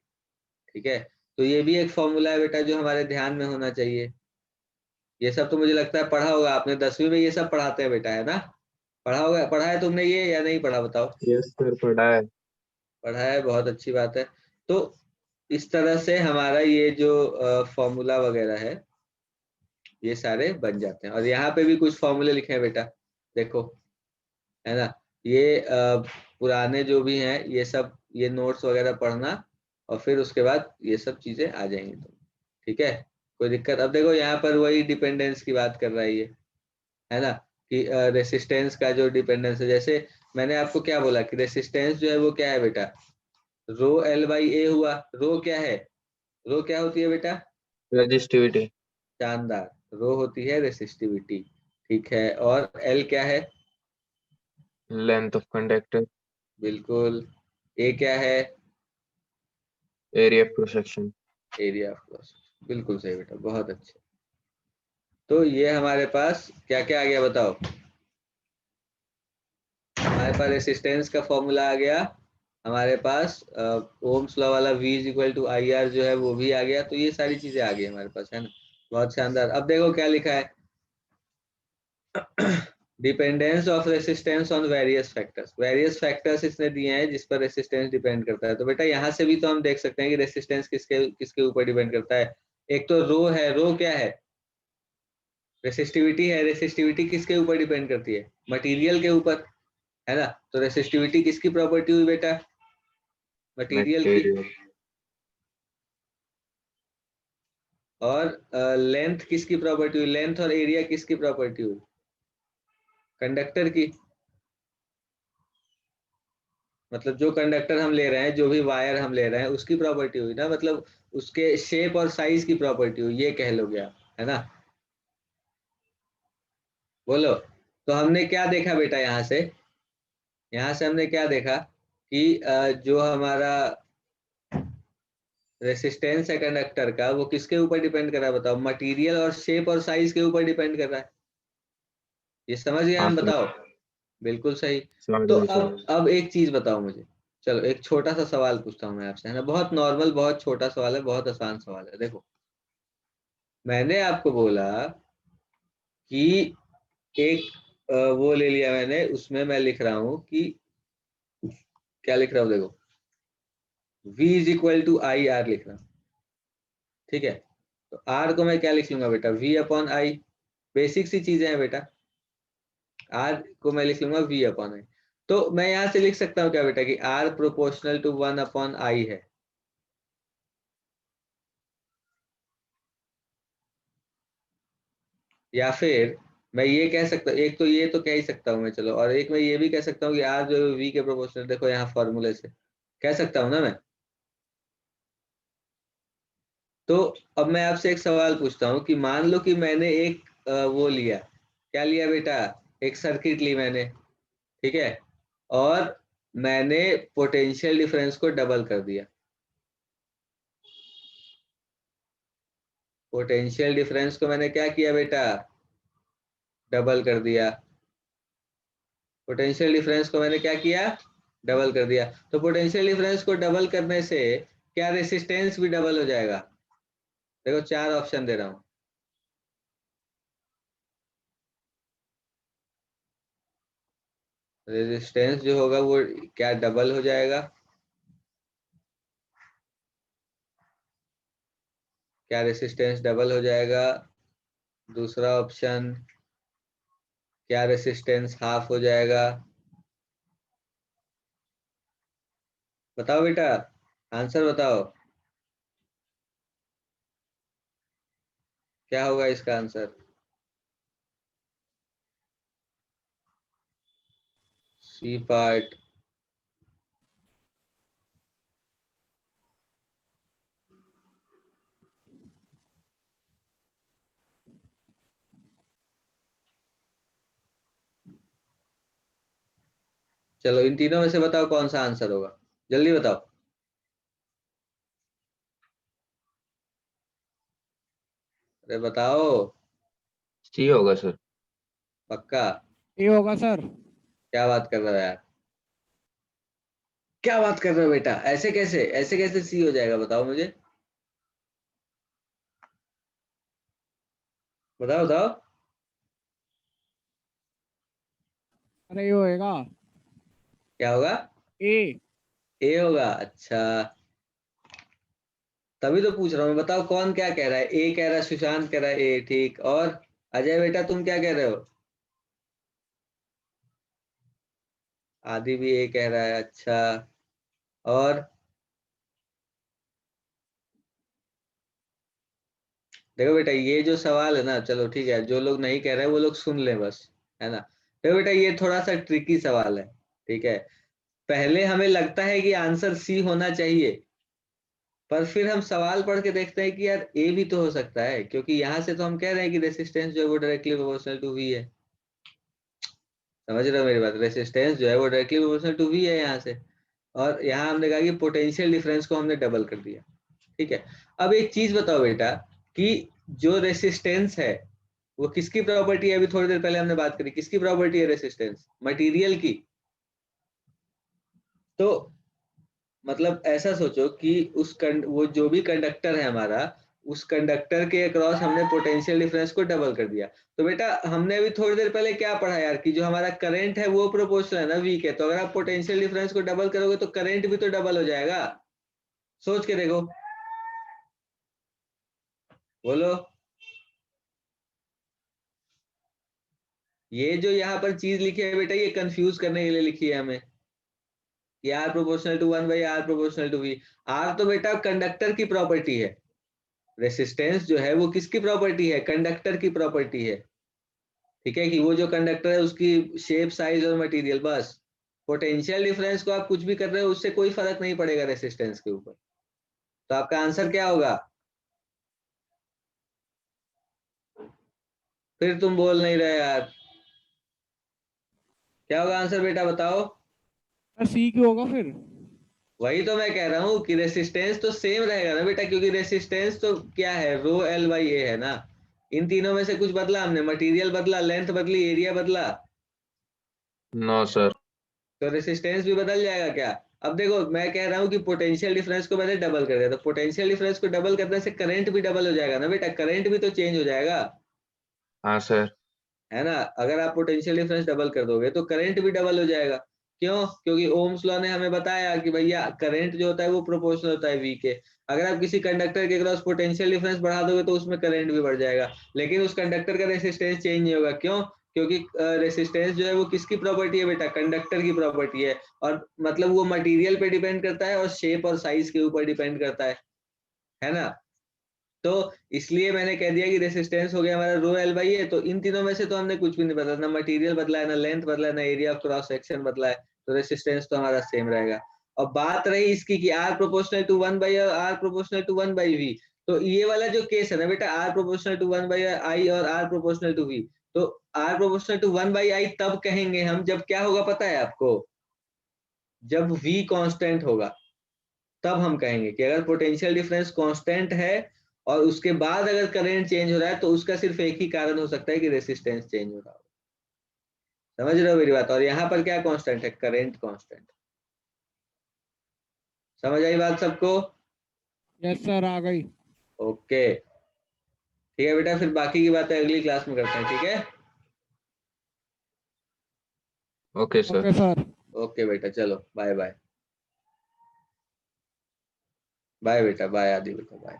ठीक है, तो ये भी एक फॉर्मूला है बेटा जो हमारे ध्यान में होना चाहिए। ये सब तो मुझे लगता है पढ़ा होगा आपने, 10वीं में ये सब पढ़ाते हैं बेटा, है ना। पढ़ा होगा, पढ़ा है तुमने ये या नहीं पढ़ा बताओ? यस सर, पढ़ा है। पढ़ा है, बहुत अच्छी बात है। तो इस तरह से हमारा ये जो फॉर्मूला वगैरह है ये सारे बन जाते हैं। और यहाँ पे भी कुछ फॉर्मूले लिखे हैं बेटा, देखो, है ना। ये पुराने जो भी हैं ये सब, ये नोट्स वगैरह पढ़ना, और फिर उसके बाद ये सब चीजें आ जाएंगी तुम। ठीक है, कोई दिक्कत? अब देखो यहाँ पर वही डिपेंडेंस की बात कर रहा है ये, है ना, कि रेसिस्टेंस का जो डिपेंडेंस है, जैसे मैंने आपको क्या बोला कि रेसिस्टेंस जो है वो क्या है बेटा, रो L/A हुआ। रो क्या है, रो क्या होती है बेटा? रजिस्टिविटी। शानदार, रो होती है रेसिस्टिविटी। ठीक है, और एल क्या है? Length of conductor. बिल्कुल। ए क्या है? Area of cross section. Area of cross. बिल्कुल सही बेटा, बहुत अच्छे। तो ये हमारे पास क्या क्या आ गया बताओ, हमारे पास रेसिस्टेंस का फॉर्मूला आ गया, हमारे पास ओम्स लॉ वाला V is equal to I R जो है वो भी आ गया। तो ये सारी चीजें आ गई हमारे पास, है ना। बहुत शानदार। अब देखो क्या लिखा है, dependence of resistance on various factors. Various factors इसने दिए हैं जिस पर रेसिस्टेंस डिपेंड करता है। तो बेटा यहाँ से भी तो हम देख सकते हैं कि रेसिस्टेंस किसके किसके ऊपर डिपेंड करता है। एक तो रो है, रो क्या है, रेसिस्टिविटी है। रेसिस्टिविटी किसके ऊपर डिपेंड करती है, मटेरियल के ऊपर, है ना। तो रेसिस्टिविटी किसकी प्रॉपर्टी हुई बेटा, मटेरियल की। मटेरियल। और लेंथ किसकी प्रॉपर्टी हुई, लेंथ और एरिया किसकी प्रॉपर्टी हुई, कंडक्टर की। मतलब जो कंडक्टर हम ले रहे हैं, जो भी वायर हम ले रहे हैं उसकी प्रॉपर्टी हुई ना, मतलब उसके शेप और साइज की प्रॉपर्टी हुई, ये कह लोगे आप, है ना। बोलो, तो हमने क्या देखा बेटा यहाँ से, यहाँ से हमने क्या देखा कि जो हमारा रेसिस्टेंस है कंडक्टर का वो किसके ऊपर डिपेंड कर रहा है बताओ, मटेरियल और शेप और साइज के ऊपर डिपेंड कर रहा है। ये समझ गए हाँ हम? सर, बताओ, बिल्कुल सही। समझ तो गए सर। अब एक चीज बताओ मुझे, चलो एक छोटा सा सवाल पूछता हूँ मैं आपसे, है ना, बहुत नॉर्मल, बहुत छोटा सवाल है, बहुत आसान सवाल है। देखो, मैंने आपको बोला कि एक वो ले लिया मैंने, उसमें मैं लिख रहा हूँ कि क्या लिख रहा हूँ, देखो, V is equal to I R लिख रहा हूँ। ठीक है, तो R को मैं क्या लिख लूंगा बेटा, V/I। बेसिक सी चीजें हैं बेटा, R को मैं लिख लूंगा V/I। तो मैं यहां से लिख सकता हूँ क्या बेटा कि R प्रोपोर्शनल टू 1/I है। या फिर मैं ये कह सकता हूँ, एक तो ये तो कह ही सकता हूँ मैं, चलो, और एक मैं ये भी कह सकता हूँ कि R जो है V के प्रोपोर्शनल, देखो यहाँ फॉर्मूले से कह सकता हूँ ना मैं। तो अब मैं आपसे एक सवाल पूछता हूँ कि मान लो कि मैंने एक वो लिया, क्या लिया बेटा, एक सर्किट ली मैंने, ठीक है, और मैंने पोटेंशियल डिफरेंस को डबल कर दिया। पोटेंशियल डिफरेंस को मैंने क्या किया बेटा, डबल कर दिया। पोटेंशियल डिफरेंस को मैंने क्या किया, डबल कर दिया। तो पोटेंशियल डिफरेंस को डबल करने से क्या रेसिस्टेंस भी डबल हो जाएगा? देखो 4 ऑप्शन दे रहा हूं। रेजिस्टेंस जो होगा वो क्या डबल हो जाएगा? क्या रेसिस्टेंस डबल हो जाएगा? दूसरा ऑप्शन, क्या रेसिस्टेंस हाफ हो जाएगा? बताओ बेटा, आंसर बताओ, क्या होगा इसका आंसर? C part. चलो इन तीनों में से बताओ कौन सा आंसर होगा, जल्दी बताओ। अरे बताओ, सी होगा सर। पक्का? ये होगा सर। क्या बात कर रहे हो यार, क्या बात कर रहे हो बेटा, ऐसे कैसे, ऐसे कैसे सी हो जाएगा, बताओ मुझे, बताओ बताओ। अरे ये होएगा क्या होगा? ए। ए होगा, अच्छा। तभी तो पूछ रहा हूँ, बताओ कौन क्या कह रहा है? ए कह रहा है, सुशांत कह रहा है ए, ठीक। और अजय बेटा तुम क्या कह रहे हो? आदि भी ए कह रहा है, अच्छा। और देखो बेटा, ये जो सवाल है ना, चलो ठीक है, जो लोग नहीं कह रहे वो लोग सुन ले बस, है ना। देखो बेटा, ये थोड़ा सा ट्रिकी सवाल है, ठीक है। पहले हमें लगता है कि आंसर सी होना चाहिए, पर फिर हम सवाल पढ़ के देखते हैं कि यार ए भी तो हो सकता है, क्योंकि यहाँ से तो हम कह रहे हैं कि रेसिस्टेंस जो है वो डायरेक्टली प्रोपोर्शनल टू वी है। समझ रहे हो मेरी बात? रेसिस्टेंस जो है वो डायरेक्टली प्रोपोर्शनल टू वी है यहाँ से। और यहाँ हमने कहा कि पोटेंशियल डिफरेंस को हमने डबल कर दिया, ठीक है। अब एक चीज बताओ बेटा, कि जो रेसिस्टेंस है वो किसकी प्रॉपर्टी है? अभी थोड़ी देर पहले हमने बात करी, किसकी प्रॉपर्टी है रेसिस्टेंस? मटेरियल की। तो मतलब ऐसा सोचो कि वो जो भी कंडक्टर है हमारा, उस कंडक्टर के अक्रॉस हमने पोटेंशियल डिफरेंस को डबल कर दिया। तो बेटा हमने अभी थोड़ी देर पहले क्या पढ़ा यार, कि जो हमारा करंट है वो प्रोपोर्शनल है ना वी के, तो अगर आप पोटेंशियल डिफरेंस को डबल करोगे तो करंट भी तो डबल हो जाएगा। सोच के देखो, बोलो। ये जो यहाँ पर चीज लिखी है बेटा, ये कंफ्यूज करने के लिए लिखी है हमें, कि R proportional to 1 by R proportional to V. R तो बेटा कंडक्टर की प्रॉपर्टी है, रेसिस्टेंस जो है वो किसकी प्रॉपर्टी है? कंडक्टर की प्रॉपर्टी है, ठीक है, कि वो जो कंडक्टर है उसकी शेप, साइज और मटेरियल, बस। पोटेंशियल डिफरेंस को आप कुछ भी कर रहे हो उससे कोई फर्क नहीं पड़ेगा रेसिस्टेंस के ऊपर। तो आपका आंसर क्या होगा? फिर तुम बोल नहीं रहे यार, क्या होगा आंसर बेटा, बताओ। सर सी क्यों होगा फिर? वही तो मैं कह रहा हूँ कि रेसिस्टेंस तो सेम रहेगा ना बेटा, क्योंकि रेसिस्टेंस तो क्या है, रो एल बाई ए है ना। इन तीनों में से कुछ बदला हमने? मटेरियल बदला, लेंथ बदली, एरिया बदला, नो सर। तो रेसिस्टेंस भी बदल जाएगा क्या? अब देखो मैं कह रहा हूँ कि पोटेंशियल डिफरेंस को मैंने डबल कर दिया, तो पोटेंशियल डिफरेंस को डबल करने से करंट भी डबल हो जाएगा ना बेटा, करंट भी तो चेंज हो जाएगा, हाँ सर। है ना। अगर आप पोटेंशियल डिफरेंस डबल कर दोगे तो करंट भी डबल हो जाएगा। क्यों? क्योंकि ओम्स लॉ ने हमें बताया कि भैया करंट जो होता है वो प्रोपोर्शनल होता है वी के। अगर आप किसी कंडक्टर के क्रॉस पोटेंशियल डिफरेंस बढ़ा दोगे तो उसमें करंट भी बढ़ जाएगा, लेकिन उस कंडक्टर का रेसिस्टेंस चेंज नहीं होगा। क्यों? क्योंकि रेसिस्टेंस जो है वो किसकी प्रॉपर्टी है बेटा? कंडक्टर की प्रॉपर्टी है। और मतलब वो मटेरियल पे डिपेंड करता है और शेप और साइज के ऊपर डिपेंड करता है ना। तो इसलिए मैंने कह दिया कि रेसिस्टेंस हो गया हमारा रो एल बाई ए। तो इन तीनों में से तो हमने कुछ भी नहीं बदला, ना मटेरियल बदला है, ना लेंथ बदला है, ना एरिया ऑफ क्रॉस सेक्शन बदला है, तो रेसिस्टेंस तो हमारा सेम रहेगा। और बात रही इसकी कि R proportional to 1 by R proportional to 1 by V, तो ये वाला जो केस है ना बेटा, R प्रोपोर्शनल टू 1/I और R प्रोपोर्शनल टू V, तो R प्रोपोर्शनल टू 1/I तब कहेंगे हम जब क्या होगा पता है आपको, जब V कांस्टेंट होगा, तब हम कहेंगे कि अगर पोटेंशियल डिफरेंस कांस्टेंट है और उसके बाद अगर करंट चेंज हो रहा है तो उसका सिर्फ एक ही कारण हो सकता है कि रेसिस्टेंस चेंज हो रहा हो। समझ रहे हो मेरी बात? और यहाँ पर क्या कांस्टेंट है? Current constant. समझ आई बात सबको? यस सर, आ गई। ओके ठीक है बेटा, फिर बाकी की बातें अगली क्लास में करते हैं, ठीक है? Okay sir. Okay sir. Okay बेटा, चलो बाय बाय। बाय बेटा, बाय आदि बेटा, बाय।